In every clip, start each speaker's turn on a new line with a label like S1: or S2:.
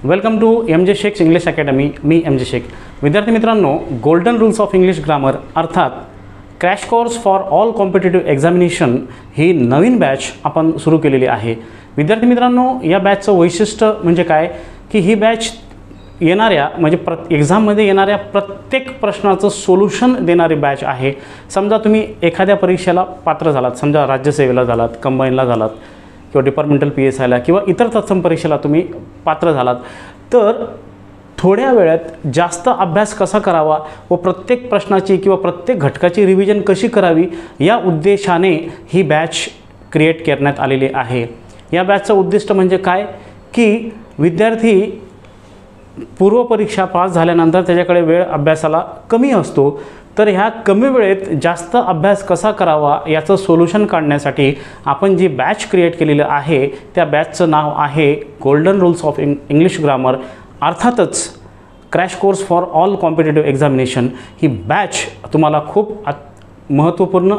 S1: Welcome to MJ Shaikh English academy. मी MJ Shaikh. विद्यार्थी मित्रांनो, golden rules of English grammar अर्थात crash course for all competitive examination ही नवीन बॅच आपण सुरू केलेली आहे. विद्यार्थी मित्रांनो, या बॅचचं वैशिष्ट्य म्हणजे काय की ही बॅच येणाऱ्या म्हणजे एक्झाममध्ये येणाऱ्या प्रत्येक प्रश्नाचं सोल्युशन देणारी बॅच आहे. समजा तुम्ही एखाद्या परीक्षेला पात्र झालात, समजा राज्यसेवेला झालात, कंबाईनला झालात किंवा डिपार्टमेंटल PSIला किंवा इतर तत्सम परीक्षेला तुम्ही पात्र झालात, तर थोड्या वेळात जास्त अभ्यास कसा करावा व प्रत्येक प्रश्नाची किंवा प्रत्येक घटकाची रिव्हिजन कशी करावी या उद्देशाने ही बॅच क्रिएट करण्यात आलेली आहे. या बॅचचं उद्दिष्ट म्हणजे काय की विद्यार्थी पूर्वपरीक्षा पास झाल्यानंतर त्याच्याकडे वेळ अभ्यासाला कमी असतो, तर ह्या कमी वेळेत जास्त अभ्यास कसा करावा याचं सोल्युशन काढण्यासाठी आपण जी बॅच क्रिएट केलेलं आहे त्या बॅचचं नाव आहे golden rules of English grammar. अर्थातच crash course for all competitive examination ही बॅच तुम्हाला खूप महत्त्वपूर्ण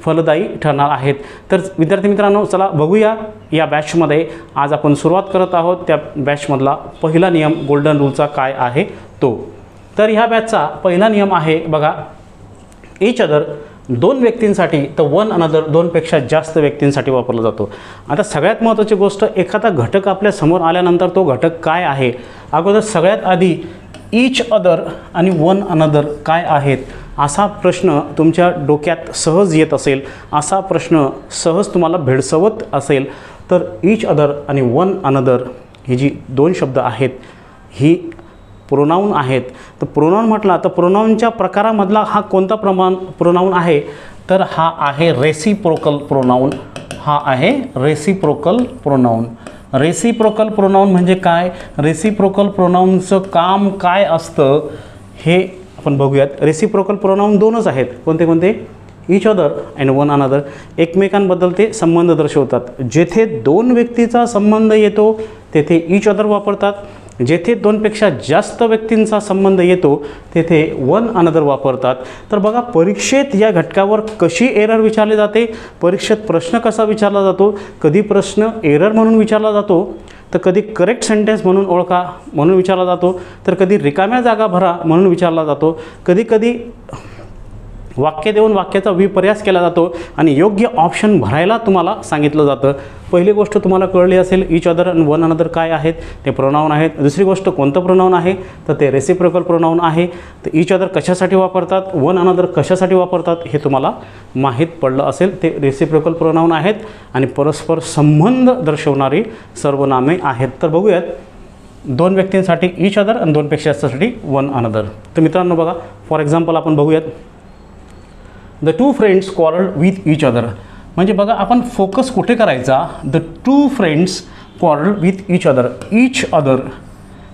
S1: फलदायी ठरणार आहेत. तर विद्यार्थी मित्रांनो, चला बघूया या बॅचमध्ये आज आपण सुरुवात करत आहोत. त्या बॅचमधला पहिला नियम गोल्डन रूलचा काय आहे तो. तर ह्या बॅचचा पहिला नियम आहे बघा, इच अदर दोन व्यक्तींसाठी तर वन अनदर दोनपेक्षा जास्त व्यक्तींसाठी वापरला जातो. आता सगळ्यात महत्त्वाची गोष्ट, एखादा घटक आपल्या समोर आल्यानंतर तो घटक काय आहे, अगोदर सगळ्यात आधी इच अदर आणि वन अनदर काय आहेत असा प्रश्न तुमच्या डोक्यात सहज येत असेल, असा प्रश्न सहज तुम्हाला भेडसवत असेल, तर इच अदर आणि वन अनदर ही जी दोन शब्द आहेत ही प्रोनाऊन आहेत. तर प्रोनाऊन म्हटला तर प्रोनाऊनच्या प्रकारामधला हा कोणता प्रोनाऊन आहे, तर हा आहे रेसिप्रोकल प्रोनाऊन. हा आहे रेसिप्रोकल प्रोनाऊन. रेसिप्रोकल प्रोनाऊन म्हणजे काय, रेसिप्रोकल प्रोनाऊनचं काम काय असतं हे आपण बघूयात. रेसिप्रोकल प्रोनाऊन दोनच आहेत. कोणते कोणते, each other and one another. एकमेकांबद्दल ते संबंध दर्शवतात. जेथे दोन व्यक्तीचा संबंध येतो तेथे इच अदर वापरतात. जेथे दोनपेक्षा जास्त व्यक्तींचा संबंध येतो तेथे वन अनदर वापरतात. तर बघा, परीक्षेत या घटकावर कशी एरर विचारली जाते, परीक्षेत प्रश्न कसा विचारला जातो, कधी प्रश्न एरर म्हणून विचारला जातो, तर कधी करेक्ट सेंटेन्स म्हणून ओळखा म्हणून विचारला जातो, तर कधी रिकाम्या जागा भरा म्हणून विचारला जातो, कधी कधी वाक्य देऊन वाक्याचा विपर्यास केला जातो आणि योग्य ऑप्शन भरायला तुम्हाला सांगितलं जातं. पहिली गोष्ट तुम्हाला कळली असेल, इच अदर आणि वन अनदर काय आहेत, ते प्रोनाऊन आहेत. दुसरी गोष्ट कोणतं प्रोनाऊन आहे, तर ते रेसिप्रोकल प्रोनाऊन आहे. तर इच अदर कशासाठी वापरतात, वन अनदर कशासाठी वापरतात हे तुम्हाला माहीत पडलं असेल. ते रेसिप्रोकल प्रोनाऊन आहेत आणि परस्पर संबंध दर्शवणारी सर्वनामे आहेत. तर बघूयात, दोन व्यक्तींसाठी इच अदर आणि दोनपेक्षा जास्तसाठी वन अनदर. तर मित्रांनो बघा, फॉर एक्झाम्पल आपण बघूयात, the two friends quarrelled with each other. म्हणजे बघा, आपण फोकस कुठे करायचा, the two friends quarrelled with each other. Each other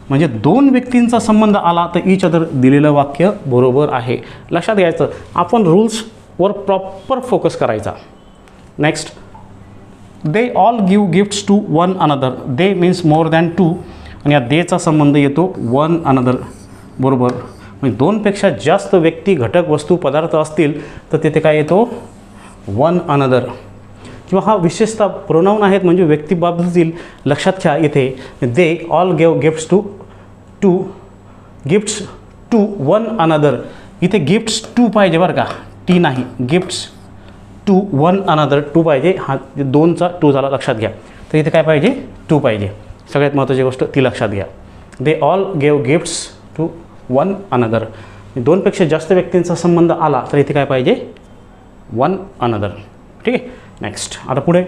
S1: म्हणजे दोन व्यक्तींचा संबंध आला तर इच अदर दिलेलं वाक्य बरोबर आहे. लक्षात घ्यायचं, आपण रूल्सवर प्रॉपर फोकस करायचा. Next, they all give gifts to one another. They means more than two आणि या देचा संबंध येतो वन अनदर बरोबर. म्हणजे दोनपेक्षा जास्त व्यक्ती, घटक, वस्तू, पदार्थ असतील तर तिथे काय येतो, वन अनदर. किंवा हा विशेषतः प्रोनाऊन आहेत म्हणजे व्यक्तीबाबतीतील. लक्षात घ्या, इथे they all give gifts to one another. इथे गिफ्ट्स टू पाहिजे बरं का, टी नाही. Gifts to one another, to पाहिजे. हा दोनचा टू झाला, लक्षात घ्या. तर इथे काय पाहिजे, टू पाहिजे. सगळ्यात महत्त्वाची गोष्ट ती लक्षात घ्या. They all give gifts to one another. दोनपेक्षा जास्त व्यक्तींचा संबंध आला तर इथे काय पाहिजे, वन अनदर. ठीक आहे. नेक्स्ट, आता पुढे,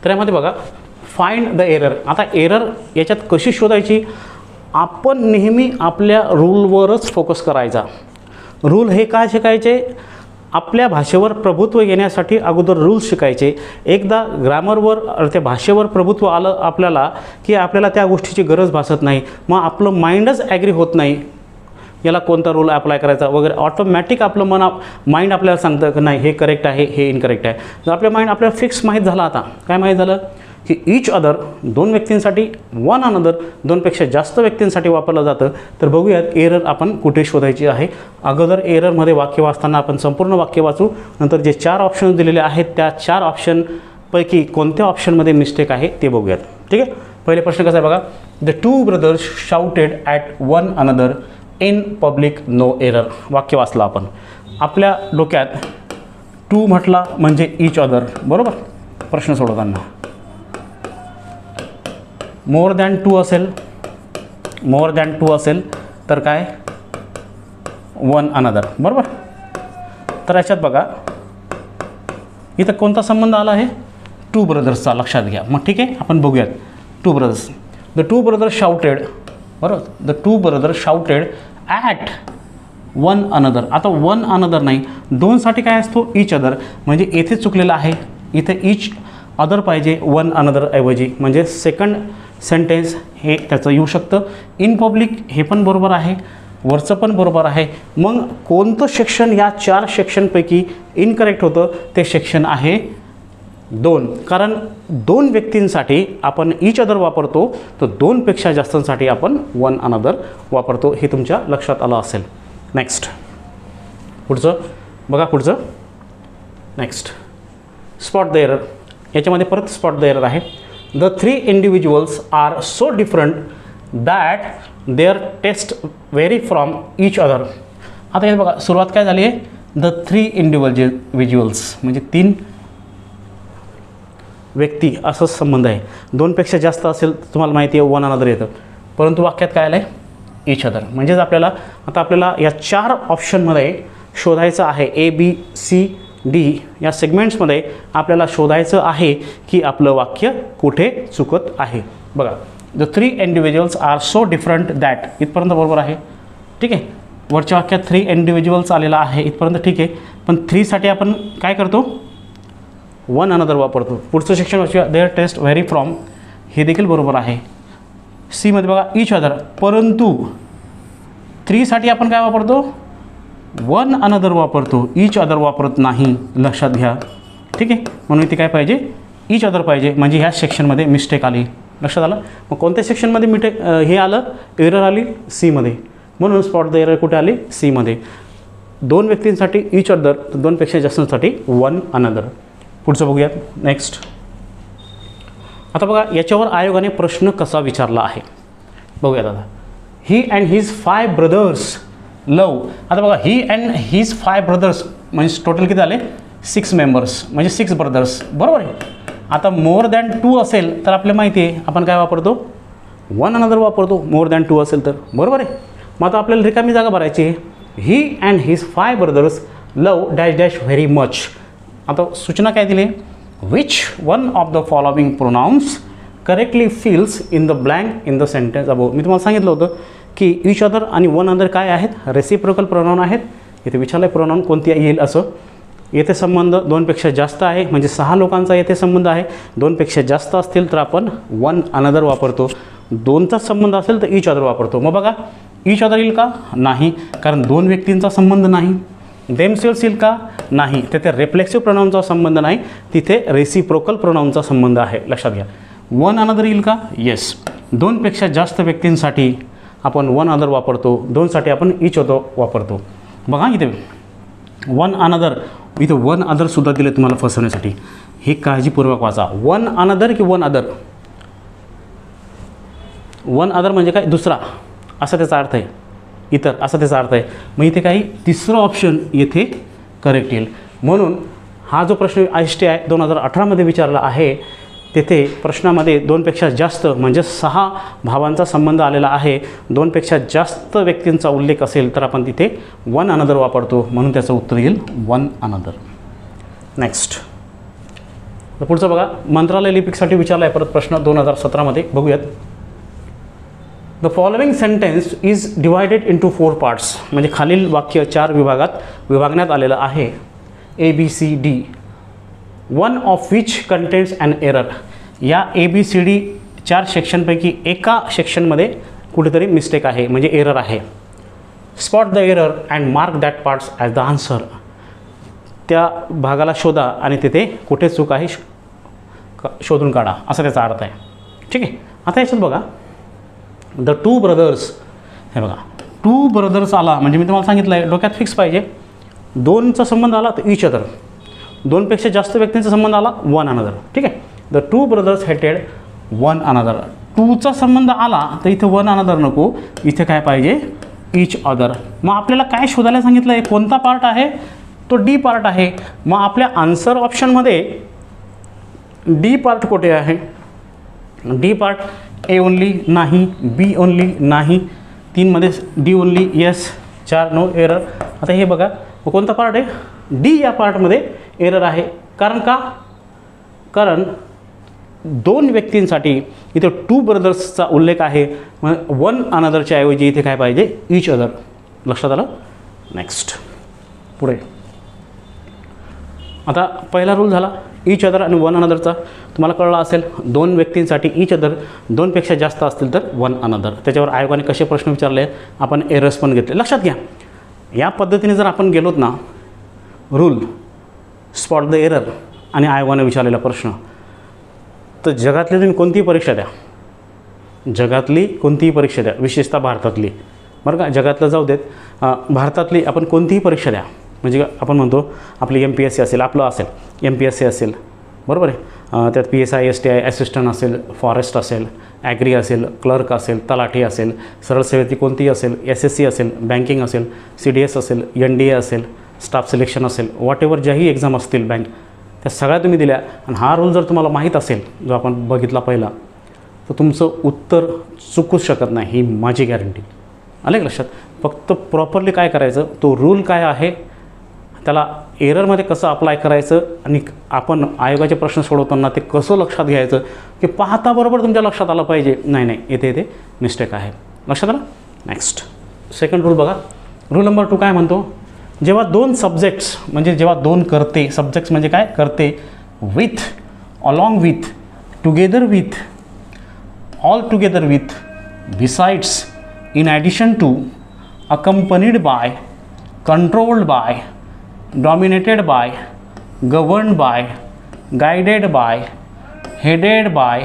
S1: तर यामध्ये बघा, फाइंड द एरर. आता एरर याच्यात कशी शोधायची, आपण नेहमी आपल्या रूलवरच फोकस करायचा. रूल हे काय शिकायचे, आपल्या भाषेवर प्रभुत्व येण्यासाठी अगोदर रूल्स शिकायचे. एकदा ग्रामरवर त्या भाषेवर प्रभुत्व आलं आपल्याला की आपल्याला त्या गोष्टीची गरज भासत नाही. मग आपलं माइंडच ॲग्री होत नाही याला कोणता रूल अप्लाय करायचा वगैरे. ऑटोमॅटिक आपलं माइंड आपल्याला सांगतं की नाही हे करेक्ट आहे, हे इनकरेक्ट आहे. जर आपल्या माइंड आपल्याला फिक्स माहीत झाला, आता काय माहीत झालं की इच अदर दोन व्यक्तींसाठी, वन अनदर दोनपेक्षा जास्त व्यक्तींसाठी वापरलं जातं. तर बघूयात एरर आपण कुठे शोधायची आहे. अगोदर एररमध्ये वाक्य वाचताना आपण संपूर्ण वाक्य वाचू, नंतर जे 4 ऑप्शन दिलेले आहेत त्या 4 ऑप्शनपैकी कोणत्या ऑप्शनमध्ये मिस्टेक आहे ते बघूयात. ठीक आहे. पहिले प्रश्न कसा आहे बघा, the two brothers shouted at one another in public, no error. वाक्य वाचलं आपण. आपल्या डोक्यात टू म्हटला म्हणजे इच अदर, बरोबर. प्रश्न सोडवताना मोर दॅन टू असेल तर काय, वन अनदर, बरोबर. तर याच्यात बघा इथं कोणता संबंध आला आहे, टू ब्रदर्सचा, लक्षात घ्या. मग ठीक आहे, आपण बघूयात. Two brothers, the two brothers shouted, बरोबर. The two brothers shouted at one another. आता वन अनदर नाही, दोनसाठी काय असतो, इच अदर. म्हणजे येथे चुकलेलं आहे, इथे इच अदर पाहिजे वन अनदर ऐवजी. म्हणजे सेकंड सेंटेन्स हे त्याचं येऊ शकतं. इन पब्लिक हे पण बरोबर आहे, वरचं पण बरोबर आहे. मग कोणतं सेक्शन या 4 सेक्शनपैकी इनकरेक्ट होतं, ते सेक्शन आहे 2. कारण 2 व्यक्तींसाठी आपण इच अदर वापरतो, तर 2पेक्षा जास्तांसाठी आपण वन अनदर वापरतो. हे तुमच्या लक्षात आलं असेल. नेक्स्ट पुढचं बघा, पुढचं नेक्स्ट स्पॉट द एरर. याच्यामध्ये परत स्पॉट द एरर आहे. The 3 individuals are so different that their taste vary from each other. आता हे बघा, सुरुवात काय झाली आहे, द 3 इंडिव्हिज्युअल्स म्हणजे 3 व्यक्ती असं संबंध आहे. 2पेक्षा जास्त असेल तुम्हाला माहिती आहे वन अनदर येतं, परंतु वाक्यात काय आलं आहे, इच अदर. म्हणजेच आपल्याला या 4 ऑप्शनमध्ये शोधायचं आहे. ए बी सी डी या सेगमेंट्समध्ये आपल्याला शोधायचं आहे की आपलं वाक्य कुठे चुकत आहे. बघा, the 3 individuals are so different that, इथपर्यंत बरोबर आहे, ठीक आहे. वरच्या वाक्यात 3 इंडिव्हिज्युअल्स आलेला आहे, इथपर्यंत ठीक आहे. पण 3साठी आपण काय करतो, वन अनदर वापरतो. पुढचं सेक्शन वाचूया, देअर टेस्ट व्हेरी फ्रॉम, हे देखील बरोबर आहे. सीमध्ये बघा इच अदर, परंतु 3साठी आपण काय वापरतो, वन अनदर वापरतो, इच अदर वापरत नाही, लक्षात घ्या, ठीक आहे. म्हणून इथे काय पाहिजे, इच अदर पाहिजे. म्हणजे ह्या सेक्शनमध्ये मिस्टेक आली, लक्षात आलं. मग कोणत्या सेक्शनमध्ये हे आलं, एरर आली, सीमध्ये. म्हणून स्पॉट द एरर कुठे आली, सीमध्ये. 2 व्यक्तींसाठी इच अदर, 2पेक्षा जास्तांसाठी वन अनदर. पुढचं बघूयात. नेक्स्ट आता बघा, याच्यावर आयोगाने प्रश्न कसा विचारला आहे बघूयात. आता ही अँड हिज 5 ब्रदर्स लव. आता बघा, ही अँड हिज 5 ब्रदर्स म्हणजे टोटल किती आले, 6 मेंबर्स म्हणजे 6 ब्रदर्स, बरोबर आहे. आता मोर दॅन 2 असेल तर आपल्याला माहिती आहे आपण काय वापरतो, वन अनदर वापरतो. मोर दॅन 2 असेल तर, बरोबर आहे. मग आता आपल्याला रिकामी जागा भरायची आहे. He and his 5 brothers love dash dash very much. आता सूचना काय दिली, which one of the following pronouns correctly fills in the blank in the sentence above. मी तुम्हाला सांगितलं होतं की इच अदर आणि वन अदर काय आहेत, रेसिप्रोकल प्रोनाउन आहेत. इथे विचारलं आहे प्रोनाउन कोणती येईल असं. येथे संबंध 2पेक्षा जास्त आहे, म्हणजे 6 लोकांचा येथे संबंध आहे. 2पेक्षा जास्त असतील तर आपण वन अनदर वापरतो. 2चा संबंध असेल तर इच अदर वापरतो. मग बघा, इच अदर येईल का, नाही, कारण 2 व्यक्तींचा संबंध नाही. देमसेल्स येईल का, नाही, तिथे रिफ्लेक्सिव्ह प्रोनाउनचा संबंध नाही, तिथे रेसिप्रोकल प्रोनाउनचा संबंध आहे, लक्षात घ्या. वन अनदर येईल का, येस. 2पेक्षा जास्त व्यक्तींसाठी आपण वन अनदर वापरतो, 2साठी आपण इच अदर वापरतो. बघा इथे वन अनदर, इथे वन अदरसुद्धा दिले तुम्हाला फसवण्यासाठी. हे काळजीपूर्वक वाचा. वन अनदर की वन अदर, वन अदर म्हणजे काय, दुसरा असा त्याचा अर्थ आहे, इतर असा त्याचा अर्थ आहे. मग इथे काही तिसरं ऑप्शन येथे करेक्ट येईल. म्हणून हा जो प्रश्न ISTI 2018मध्ये विचारला आहे, तेथे प्रश्नामध्ये 2पेक्षा जास्त म्हणजे 6 भावांचा संबंध आलेला आहे. 2पेक्षा जास्त व्यक्तींचा उल्लेख असेल तर आपण तिथे वन अनदर वापरतो, म्हणून त्याचं उत्तर येईल वन अनदर. नेक्स्ट पुढचं बघा, मंत्रालय लिपिकसाठी विचारला आहे परत प्रश्न 2017मध्ये, बघूयात. The following sentence is divided into 4 parts. म्हणजे खालील वाक्य 4 विभागात विभागण्यात आलेलं आहे. ABCD, one of which contains an error. या ABCD 4 सेक्शनपैकी एका सेक्शनमध्ये कुठेतरी मिस्टेक आहे, म्हणजे एरर आहे. Spot the error and mark that parts as the answer. त्या भागाला शोधा आणि तिथे कुठे चूक आहे शोधून काढा, असा त्याचा अर्थ आहे, ठीक आहे. आता याच्यात बघा, द 2 ब्रदर्स, हे बघा 2 ब्रदर्स आला म्हणजे मी तुम्हाला सांगितलं आहे डोक्यात फिक्स पाहिजे. 2चा संबंध आला तर इच अदर, 2पेक्षा जास्त व्यक्तींचा संबंध आला वन अनदर, ठीक आहे. द 2 ब्रदर्स हेटेड वन अनदर. टूचा संबंध आला तर इथे वन अनदर नको, इथे काय पाहिजे ईच अदर. मग आपल्याला काय शोधायला सांगितलं आहे, कोणता पार्ट आहे, तो डी पार्ट आहे. मग आपल्या आन्सर ऑप्शनमध्ये डी पार्ट कुठे आहे, डी पार्ट ए ओनली नाही, बी ओनली नाही, 3मध्ये D only yes, 4 no error. आता हे बघा कोणता पार्ट आहे, डी या पार्टमध्ये एरर आहे. कारण का, कारण 2 व्यक्तींसाठी इथे 2 ब्रदर्सचा उल्लेख आहे. मग वन अनदरच्या ऐवजी इथे काय पाहिजे ईच अदर. लक्षात आलं. नेक्स्ट पुढे. आता पहिला रूल झाला ईच अदर आणि वन अनदरचा. तुम्हाला कळलं असेल 2 व्यक्तींसाठी ईच अदर, 2पेक्षा जास्त असतील तर वन अनदर. त्याच्यावर आयोगाने कसे प्रश्न विचारले, आपण एरर्स पण घेतले. लक्षात घ्या, या पद्धतीने जर आपण गेलोत ना, रूल, स्पॉट द एरर आणि आयोगाने विचारलेला प्रश्न, तर जगातली तुम्ही कोणतीही परीक्षा द्या, जगातली कोणतीही परीक्षा द्या, विशेषतः भारतातली, बरं का, जगातलं जाऊ देत, भारतातली आपण कोणतीही परीक्षा द्या, म्हणजे आपण म्हणतो आपली MPSC असेल, आपलं असेल MPSC असेल, बरोबर आहे, त्यात PSI STI असिस्टंट असेल, फॉरेस्ट असेल, ॲग्री असेल, क्लर्क असेल, तलाठी असेल, सरळ सेवेची कोणतीही असेल, SSC असेल, बँकिंग असेल, CDS असेल, NDA असेल, स्टाफ सिलेक्शन असेल, वॉटेवर ज्याही एक्झाम असतील बँक, त्या सगळ्या तुम्ही दिल्या. आणि हा रूल जर तुम्हाला माहीत असेल, जो आपण बघितला पहिला, तर तुमचं उत्तर चुकूच शकत नाही, ही माझी गॅरंटी. आलं का लक्षात. फक्त प्रॉपरली काय करायचं, तो रूल काय आहे, त्याला एररमध्ये कसं अप्लाय करायचं, आणि आपण आयोगाचे प्रश्न सोडवताना ते कसं लक्षात घ्यायचं, की पाहता बरोबर तुमच्या लक्षात आलं पाहिजे, नाही नाही इथे मिस्टेक आहे. लक्षात आलं. नेक्स्ट सेकंड रूल बघा. रूल नंबर 2 काय म्हणतो, जेव्हा 2 सब्जेक्ट्स, म्हणजे जेव्हा 2 करते, सब्जेक्ट्स म्हणजे काय, करते, with, along with, together with, all together with, besides, in addition to, accompanied by, controlled by, dominated by, governed by, guided by, headed by,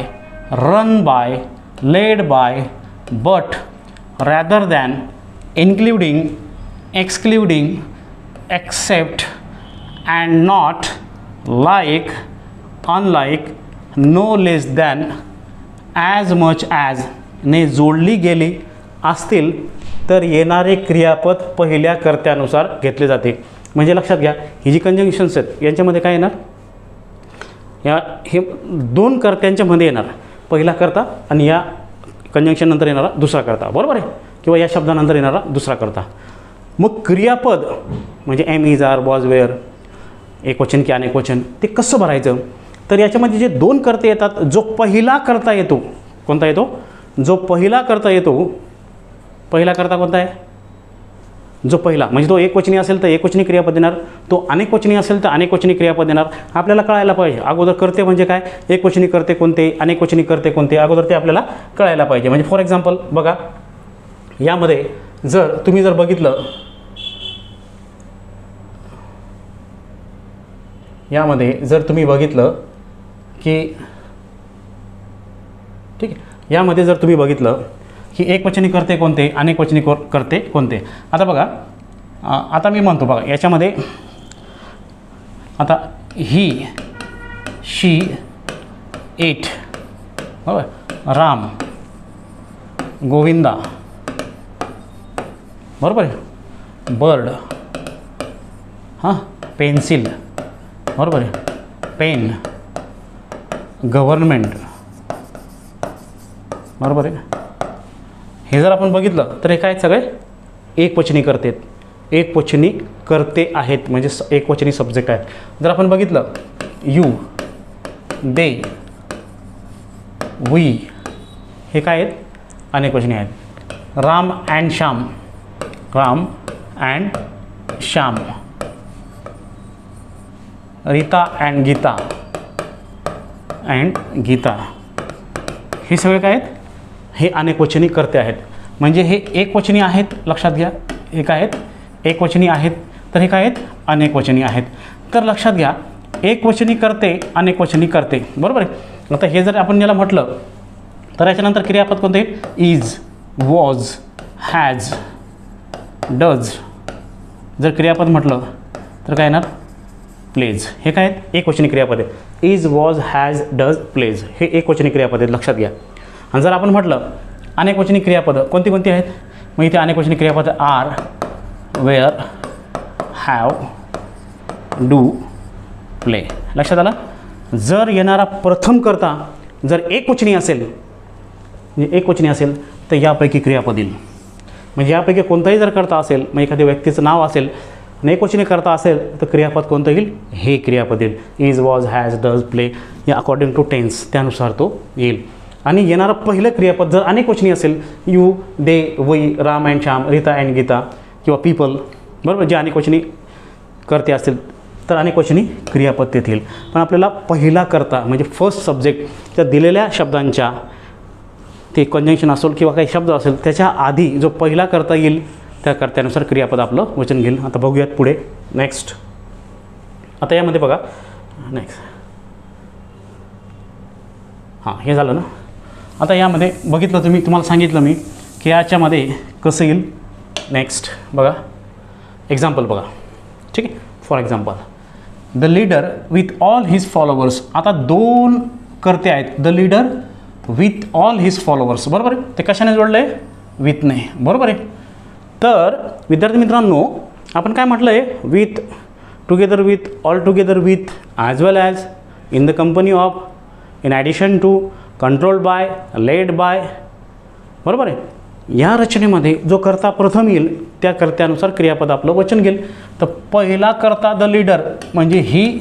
S1: run by, led by, but, rather than, including, excluding, except, and not, like, unlike, no less than, as much as ने जोडली गेली असतील तर येणारे क्रियापद पहिल्या कर्त्यानुसार घेतले जाते. म्हणजे लक्षात घ्या, ही जी कंजंक्शन्स आहेत यांच्यामध्ये काय येणार, या हे 2 कर्त्यांच्यामध्ये येणार, पहिला कर्ता आणि या कंजंक्शन नंतर येणारा दुसरा कर्ता, बरोबर आहे, किंवा या शब्दानंतर येणारा दुसरा कर्ता. मग क्रियापद म्हणजे am, is, are, was, were, एकवचन की अनेकवचन, ते कसं भरायचं. तर याच्यामध्ये जे 2 कर्ते येतात, जो पहिला कर्ता येतो, कोणता येतो, जो पहिला कर्ता येतो, पहिला कर्ता कोणता आहे, जो पहिला, म्हणजे तो एकवचनी असेल तर एकवचनी क्रियापद देणार, तो अनेकवचनी असेल तर अनेकवचनी क्रियापद देणार. आपल्याला कळायला पाहिजे अगोदर कर्ते म्हणजे काय, एकवचनी कर्ते कोणते, अनेकवचनी कर्ते कोणते, अगोदर ते आपल्याला कळायला पाहिजे. म्हणजे फॉर एक्झाम्पल बघा, यामध्ये जर तुम्ही जर बघितलं, यामध्ये जर तुम्ही बघितलं की, ठीक आहे, यामध्ये जर तुम्ही बघितलं की एकवचनी करते कोणते, अनेकवचनी करते कोणते. आता बघा, आता मी म्हणतो बघा, याच्यामध्ये आता ही, शी, इट, बरोबर, राम, गोविंदा, बरोबर आहे, बर्ड, हां, पेन्सिल, बरोबर आहे, पेन, गव्हर्नमेंट, बरोबर आहे. हे जर आपण बघितलं तर हे काय सगळे एकवचनी करते, एकवचनी करते आहेत, म्हणजे एकवचनी सब्जेक्ट आहेत. जर आपण बघितलं यू, दे, वी, हे काय आहेत, अनेकवचनी आहेत. Ram and Shyam, Ram and Shyam, Rita and Gita, and Gita, हे सगळे काय आहेत, हे अनेकवचनी कर्ते आहेत. म्हणजे हे एकवचनी आहेत, लक्षात घ्या, हे काय आहेत, एकवचनी आहेत, तर हे काय आहेत, अनेकवचनी आहेत. तर लक्षात घ्या, एकवचनी करते, अनेकवचनी करते, बरोबर आहे. आता हे जर आपण याला म्हटलं तर याच्यानंतर क्रियापद कोणते, इज, वॉज, हॅज, डज. जर क्रियापद म्हटलं तर काय येणार, प्लेज. हे काय आहेत, एकवचनी क्रियापद आहे. Is, was, has, does, plays, हे एकवचनी क्रियापद आहेत, लक्षात घ्या. आणि जर आपण म्हटलं अनेकवचनी क्रियापदं कोणती कोणती आहेत, मग इथे अनेकवचनी क्रियापदं are, were, have, do, play. लक्षात आलं. जर येणारा प्रथम कर्ता जर एकवचनी असेल, म्हणजे एकवचनी असेल तर यापैकी क्रियापद येईल. म्हणजे यापैकी कोणताही जर कर्ता असेल, मग एखाद्या व्यक्तीचं नाव असेल आणि एकवचनी कर्ता असेल तर क्रियापद कोणतं येईल, हे क्रियापद येईल. Is, was, has, does, play या अकॉर्डिंग टू टेन्स त्यानुसार तो येईल. आणि येणारं पहिलं क्रियापद जर अनेकवचनी असेल, you, they, we, Ram and Shyam, Rita and Gita किंवा पीपल, बरोबर, जे अनेकवचनी कर्ते असतील तर अनेकवचनी क्रियापद तेथे येईल. पण आपल्याला पहिला कर्ता म्हणजे फर्स्ट सब्जेक्ट त्या दिलेल्या शब्दांच्या ते कंजंक्शन असेल किंवा काही शब्द असेल त्याच्या आधी जो पहिला कर्ता येईल त्या कर्त्यानुसार क्रियापद आपलं वचन घेईल. आता बघूयात पुढे. नेक्स्ट, आता यामध्ये बघा, नेक्स्ट, हां हे झालं ना. आता यामध्ये बघितलं तुम्हाला सांगितलं मी की याच्यामध्ये कसं येईल. नेक्स्ट बघा, एक्झाम्पल बघा. ठीक आहे. For example, the leader with all his followers. आता दोन कर्ते आहेत, the leader with all his followers, बरोबर आहे. ते कशाने जोडलं आहे, विथने, बरोबर आहे. तर विद्यार्थी मित्रांनो आपण काय म्हटलं आहे, with, together with, all together with, as well as, in the company of, in addition to, controlled by, led by, बरोबर आहे. या रचनेमध्ये जो कर्ता प्रथम येईल त्या कर्त्यानुसार क्रियापद आपलं वचन घेईल. तर पहिला कर्ता द लीडर म्हणजे ही,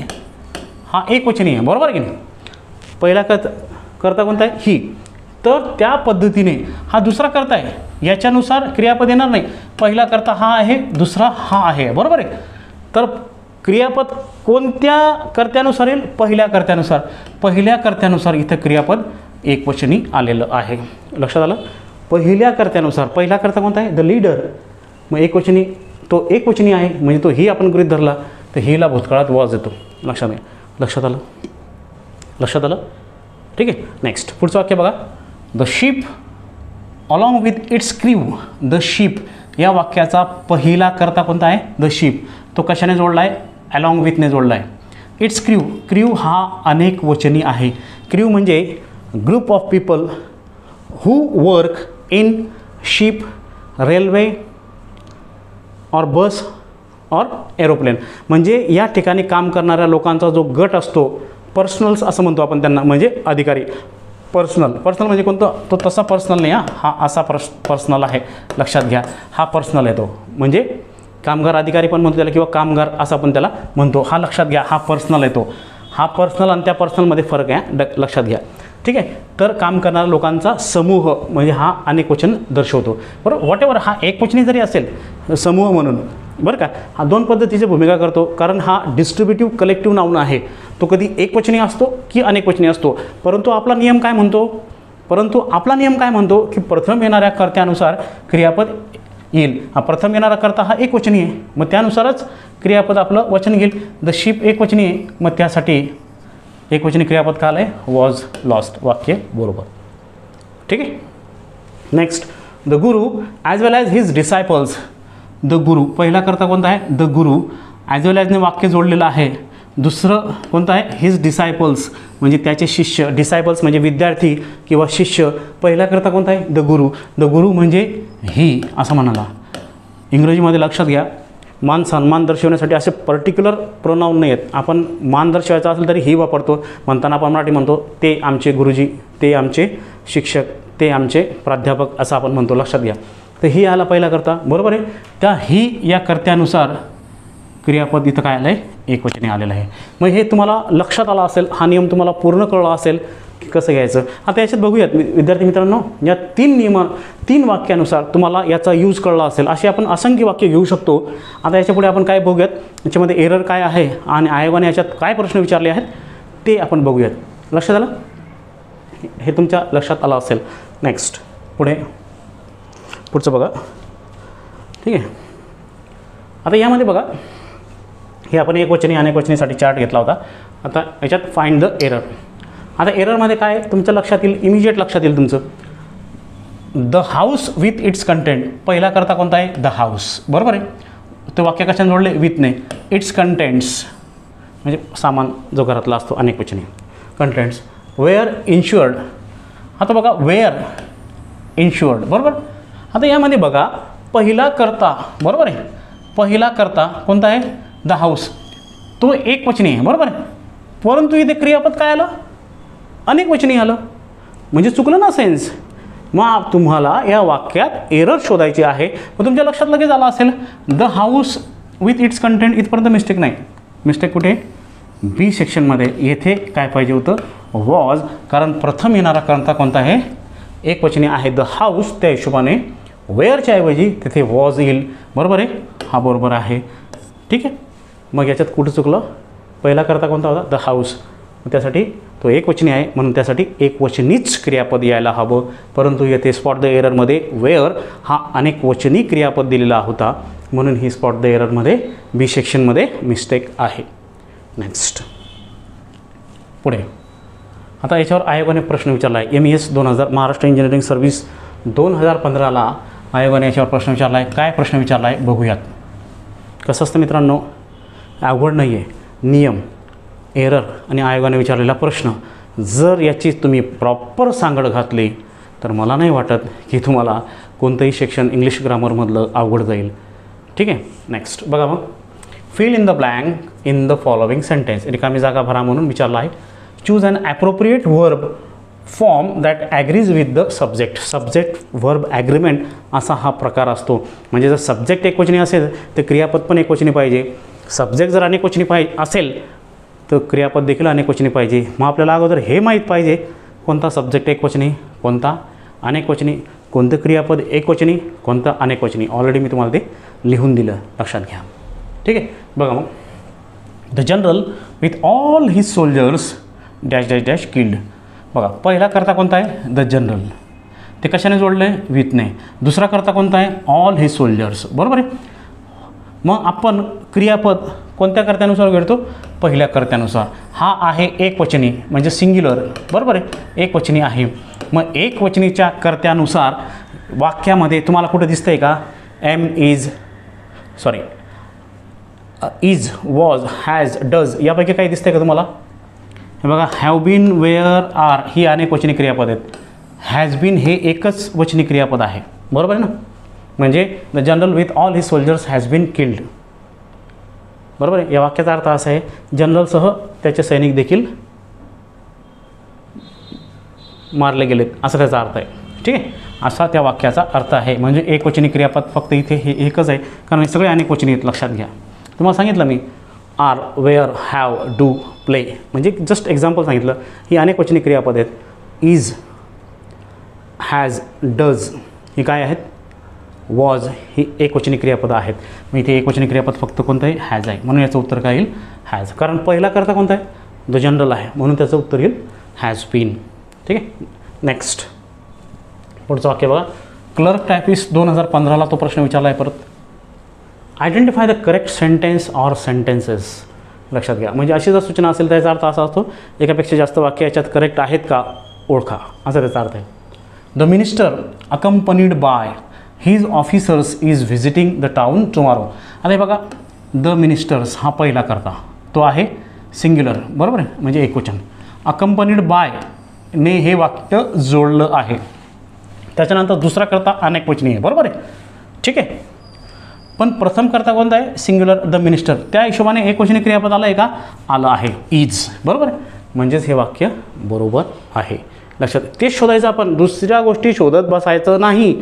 S1: हा एकवचनी आहे, बरोबर की नाही. पहिला कर्ता कोणता आहे, ही. तर त्या पद्धतीने हा दुसरा कर्ता आहे, याच्यानुसार क्रियापद येणार नाही. पहिला कर्ता हा आहे, दुसरा हा आहे, बरोबर आहे. तर क्रियापद कोणत्या कर्त्यानुसार येईल, पहिल्या कर्त्यानुसार. पहिल्या कर्त्यानुसार इथं क्रियापद एकवचनी आलेलं आहे. लक्षात आलं. पहिल्या कर्त्यानुसार पहिला कर्ता कोणता आहे, द लीडर. मग एकवचनी, तो एकवचनी आहे म्हणजे तो ही आपण गृहीत धरला तर हीला भूतकाळात वॉज येतो. लक्षात आलं. लक्षात आलं. ठीक आहे. नेक्स्ट पुढचं वाक्य बघा, the ship along with its crew. The ship या वाक्याचा पहिला कर्ता कोणता आहे, द शिप. तो कशाने जोडला आहे, अलॉंग विथने जोडला आहे. इट्स क्रीव, क्रीव हा अनेक वचनी आहे. क्रीव म्हणजे group of people who work in ship, railway और बस और एरोप्लेन. म्हणजे या ठिकाणी काम करणाऱ्या लोकांचा जो गट असतो, पर्सनल्स असं म्हणतो आपण त्यांना, म्हणजे अधिकारी. पर्सनल म्हणजे कोणतं, तो तसा पर्सनल नाही, हा असा पर्सनल आहे. लक्षात घ्या, हा पर्सनल आहे तो, म्हणजे कामगार अधिकारी पण म्हणतो त्याला किंवा कामगार असं आपण त्याला म्हणतो. हा लक्षात घ्या, हा पर्सनल आहे तो. हा पर्सनल आणि त्या पर्सनलमध्ये फरक आहे, लक्षात घ्या. ठीक आहे. तर काम करणाऱ्या लोकांचा समूह म्हणजे हा अनेकवचन दर्शवतो, बरोबर. व्हॉटेवर हा एकवचनी जरी असेल समूह म्हणून, बरं का, हा दोन पद्धतीची भूमिका करतो. कारण हा डिस्ट्रीब्युटिव्ह कलेक्टिव्ह नाऊन आहे. तो कधी एकवचनी असतो की अनेकवचनी असतो. परंतु आपला नियम काय म्हणतो की प्रथम येणाऱ्या कर्त्यानुसार क्रियापद येईल. हा प्रथम येणारा कर्ता हा एकवचनी आहे, मग त्यानुसारच क्रियापद आपलं वचन घेईल. द शिप एकवचनी आहे, मग त्यासाठी एकवचनी क्रियापद काय आलं आहे, वॉज लॉस्ट. वाक्य बरोबर. ठीक आहे. Next, the guru as well as his disciples. The guru पहिला कर्ता कोणता आहे, द गुरु. ॲज वेल ॲजने वाक्य जोडलेलं आहे. दुसरं कोणतं आहे, हिज डिसायपल्स म्हणजे त्याचे शिष्य. डिसायपल्स म्हणजे विद्यार्थी किंवा शिष्य. पहिला कर्ता कोणता आहे, द गुरु. द गुरु म्हणजे ही असं म्हणाला. इंग्रजीमध्ये लक्षात घ्या, मान सन्मान दर्शवण्यासाठी असे पर्टिक्युलर प्रोनाऊन नाही आहेत. आपण मान दर्शवायचा असेल तरी ही वापरतो. म्हणताना आपण मराठी म्हणतो ते आमचे गुरुजी, ते आमचे शिक्षक, ते आमचे प्राध्यापक असं आपण म्हणतो. लक्षात घ्या. तर ही आला पहिला कर्ता, बरोबर आहे. त्या ही या कर्त्यानुसार क्रियापद इथं काय आलं आहे, एकवचनी आलेलं आहे. मग हे तुम्हाला लक्षात आला असेल, हा नियम तुम्हाला पूर्ण कळला असेल की कसं घ्यायचं. आता याच्यात बघूयात विद्यार्थी मित्रांनो, या तीन वाक्यानुसार तुम्हाला याचा यूज कळला असेल. असे आपण असंख्य वाक्य घेऊ शकतो. आता याच्यापुढे आपण काय बघूयात, याच्यामध्ये एरर काय आहे आणि आयोगाने याच्यात काय प्रश्न विचारले आहेत ते आपण बघूयात. लक्षात आलं, हे तुमच्या लक्षात आलं असेल. नेक्स्ट पुढचं बघा. ठीक आहे. आता यामध्ये बघा, हे आपण एकवचनी अनेकवचनीसाठी चार्ट घेतला होता. आता याच्यात फाइंड द एरर. आता एररमध्ये काय तुमच्या लक्षात येईल, इमिजिएट लक्षात येईल तुमचं, the house with its content. पहिला कर्ता कोणता आहे, द हाऊस, बरोबर आहे. तो वाक्य कशाने जोडले, विथने. इट्स कंटेंट्स म्हणजे सामान जो घरातला असतो, अनेकवचनी कंटेंट्स. वेअर इन्शुअर्ड आता बघा वेअर इन्शुअर्ड, बरोबर. आता यामध्ये बघा पहिला कर्ता, बरोबर आहे, पहिला कर्ता कोणता आहे, द हाऊस, तो एकवचनी आहे, बरोबर आहे. परंतु इथे क्रियापद काय आलं, अनेकवचनी आलं, म्हणजे चुकलं ना सेन्स. मग तुम्हाला या वाक्यात एरर शोधायची आहे. मग तुमच्या लक्षात लगेच आलं असेल the house with its content, इथपर्यंत मिस्टेक नाही. मिस्टेक कुठे, बी सेक्शनमध्ये. येथे काय पाहिजे होतं, वॉज, कारण प्रथम येणारा कर्ता कोणता आहे, एकवचनी आहे द हाऊस, त्या हिशोबाने वेअरच्या ऐवजी तिथे वॉज येईल, बरोबर आहे. हा बरोबर आहे, ठीक आहे. मग याच्यात कुठं चुकलं, पहिला कर्ता कोणता होता, द हाऊस, त्यासाठी तो एकवचनी आहे म्हणून त्यासाठी एकवचनीच क्रियापद यायला हवं. परंतु येथे स्पॉट द एररमध्ये वेअर हा अनेकवचनी क्रियापद दिलेला होता म्हणून ही स्पॉट द एररमध्ये बी सेक्शनमध्ये मिस्टेक आहे. नेक्स्ट पुढे. आता याच्यावर आयोगाने प्रश्न विचारला आहे. MES 2000 महाराष्ट्र इंजिनिअरिंग सर्व्हिस 2015ला आयोगाने याच्यावर प्रश्न विचारला आहे. काय प्रश्न विचारला आहे बघूयात. कसं असतं मित्रांनो, अवघड नाही आहे. नियम, एरर आणि आयोगाने विचारलेला प्रश्न जर याची तुम्ही प्रॉपर सांगड घातली तर मला नाही वाटत की तुम्हाला कोणतंही सेक्शन इंग्लिश ग्रामरमधलं अवघड जाईल, ठीक आहे. नेक्स्ट बघा, मग fill in the blank in the following sentence, रिकामी जागा भरा म्हणून विचारला आहे. Choose an appropriate verb form that agrees with the subject. Subject verb agreement असा हा प्रकार असतो. म्हणजे जर सब्जेक्ट एकवचनी असेल तर क्रियापद पण एकवचनी पाहिजे. सब्जेक्ट जर अनेकवचनी असेल तर क्रियापद देखील अनेकवचनी पाहिजे. मग आपल्याला अगोदर हे माहीत पाहिजे कोणता सब्जेक्ट एकवचनी, कोणता अनेकवचनी, कोणतं क्रियापद एकवचनी, कोणतं अनेकवचनी. ऑलरेडी मी तुम्हाला ते लिहून दिलं, लक्षात घ्या, ठीक आहे. बघा मग, the general with all his soldiers dash dash dash killed. बघा पहिला कर्ता कोणता आहे, द जनरल, ते कशाने जोडलं आहे, विथने. दुसरा कर्ता कोणता आहे, ऑल हिज सोल्जर्स, बरोबर आहे. मग आपण क्रियापद कोणत्या कर्त्यानुसार घेतो, पहिल्या कर्त्यानुसार. हा आहे एकवचनी म्हणजे सिंग्युलर, बरोबर आहे, एकवचनी आहे. मग एकवचनीच्या कर्त्यानुसार वाक्यामध्ये तुम्हाला कुठं दिसतं आहे का, इज, वॉज, हॅज, डज यापैकी काही दिसतंय का तुम्हाला. हे बघा, हॅव बीन, वेअर, आर ही अनेकवचनी क्रियापद आहेत. हॅज बीन हे एकच वचनी क्रियापद आहे, बरोबर आहे ना. म्हणजे the general with all his soldiers has been killed, बरोबर आहे. या वाक्याचा अर्थ असा आहे जनरलसह त्याचे सैनिक देखील मारले गेलेत, असा त्याचा अर्थ आहे, ठीक आहे. असा त्या वाक्याचा अर्थ आहे. म्हणजे एकवचनी क्रियापद फक्त इथे हे एकच आहे, कारण हे सगळे अनेकवचनी आहेत, लक्षात घ्या. तुम्हाला सांगितलं मी are, were, have, do, play, म्हणजे जस्ट एक्झाम्पल सांगितलं. ही अनेकवचनी क्रियापद आहेत. इज, हॅज, डज ही काय आहेत, वॉज ही एकवचनी क्रियापद आहेत. मग इथे एकवचनी क्रियापद फक्त कोणतं आहे, हॅज आहे. म्हणून याचं उत्तर काय येईल, हॅज. कारण पहिला कर्ता कोणता आहे, द जनरल आहे, म्हणून त्याचं उत्तर येईल हॅज बीन, ठीक आहे. नेक्स्ट पुढचं वाक्य बघा. क्लर्क टायपिस्ट 2015ला तो प्रश्न विचारला आहे परत. Identify the correct sentence or sentences. लक्षात घ्या, म्हणजे अशी जर सूचना असेल त्याचा अर्थ असा असतो एकापेक्षा जास्त वाक्य याच्यात करेक्ट आहेत का ओळखा, असा त्याचा अर्थ आहे. The minister accompanied by his officers is visiting the town tomorrow. आता हे बघा, द मिनिस्टर्स हा पहिला कर्ता, तो आहे सिंग्युलर, बरोबर आहे, म्हणजे एकवचन. अकंपनीड बाय ने हे वाक्य जोडलं आहे. त्याच्यानंतर दुसरा कर्ता अनेकवचनी आहे, बरोबर आहे, ठीक आहे. पण प्रथम कर्ता कोणता आहे, सिंग्युलर, द मिनिस्टर. त्या हिशोबाने एकवचनी क्रियापद आलं आहे का, आलं आहे, इज, बरोबर आहे. म्हणजेच हे वाक्य बरोबर आहे. लक्षात, तेच शोधायचं आपण, दुसऱ्या गोष्टी शोधत बसायचं नाही.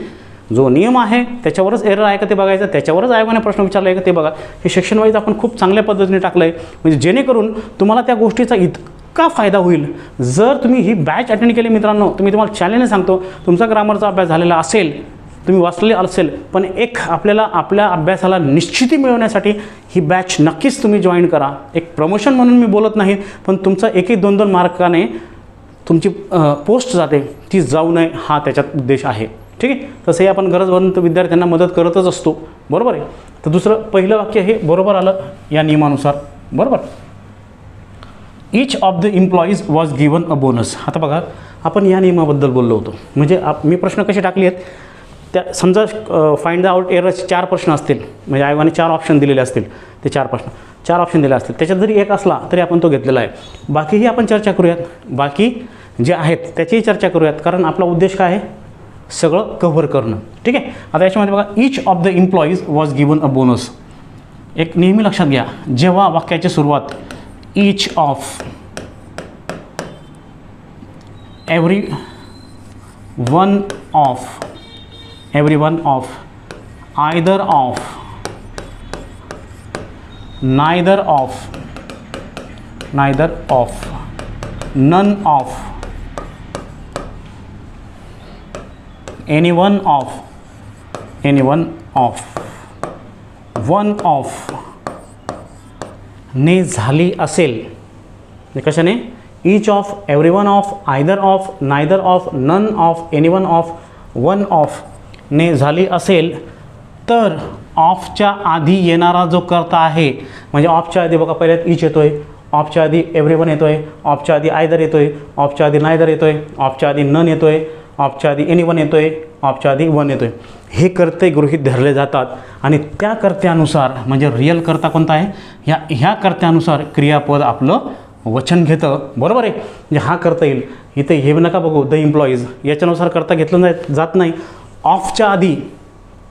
S1: जो नियम आहे त्याच्यावरच एरर आहे का ते बघायचं, त्याच्यावरच आयोगाने प्रश्न विचारला आहे का ते बघा. हे सेक्शन वाईज आपण खूप चांगल्या पद्धतीने टाकलं आहे, म्हणजे जेणेकरून तुम्हाला त्या गोष्टीचा इतका फायदा होईल. जर तुम्ही ही बॅच अटेंड केली मित्रांनो, तुम्ही तुम्हाला चॅलेंज सांगतो, तुमचा ग्रामरचा अभ्यास झालेला असेल, तुम्ही वाचलेले असेल, पण एक आपल्याला आपल्या अभ्यासाला निश्चिती मिळवण्यासाठी ही बॅच नक्कीच तुम्ही जॉईन करा. एक प्रमोशन म्हणून मी बोलत नाही, पण तुमचा 1-2 मार्काने तुमची पोस्ट जाते, ती जाऊ नये हा त्याच्यात उद्देश आहे, ठीक आहे. तसंही आपण गरजवंत विद्यार्थ्यांना मदत करतच असतो, बरोबर आहे. तर दुसरं पहिलं वाक्य हे बरोबर आलं या नियमानुसार, बरोबर. Each of the employees was given a bonus. आता बघा, आपण या नियमाबद्दल बोललो होतो. म्हणजे मी प्रश्न कसे टाकले आहेत त्या, समजा फाइंड द आउट एररचे 4 प्रश्न असतील, म्हणजे आयोगाने 4 ऑप्शन दिलेले असतील, ते 4 प्रश्न 4 ऑप्शन दिले असतील, त्याच्यात जरी एक असला तरी आपण तो घेतलेला आहे. बाकीही आपण चर्चा करूयात. बाकी जे आहेत त्याचीही चर्चा करूयात, कारण आपला उद्देश काय आहे, सगळं कव्हर करणं. ठीक आहे. आता याच्यामध्ये बघा, each of the employees was given a bonus. एक नेहमी लक्षात घ्या, जेव्हा वाक्याची सुरुवात each of, every one of, every one of, either of, neither of, neither of, none of, any one of, any one of, one of ने झाली असेल. कशाने? Each of, every one of, either of, neither of, none of, any one of, one of ने झाली असेल तर ऑफच्या आधी येणारा जो कर्ता आहे, म्हणजे ऑफच्या आधी बघा पहिल्यात ईच येतोय, ऑफच्या आधी एव्हरी वन येतोय, ऑफच्या आधी आयदर येतोय, ऑफच्या आधी नायदर येतोय, ऑफच्या आधी नन येतोय, ऑफच्या आधी एनी वन येतोय, ऑफच्या आधी वन येतोय. हे कर्ते गृहीत धरले जातात आणि त्या कर्त्यानुसार, म्हणजे रिअल कर्ता कोणता आहे, ह्या कर्त्यानुसार क्रियापद आपलं वचन घेतं. बरोबर आहे. म्हणजे हा करता येईल. इथे हे नका बघू द एम्प्लॉईज, याच्यानुसार करता घेतलं जात नाही. ऑफच्या आधी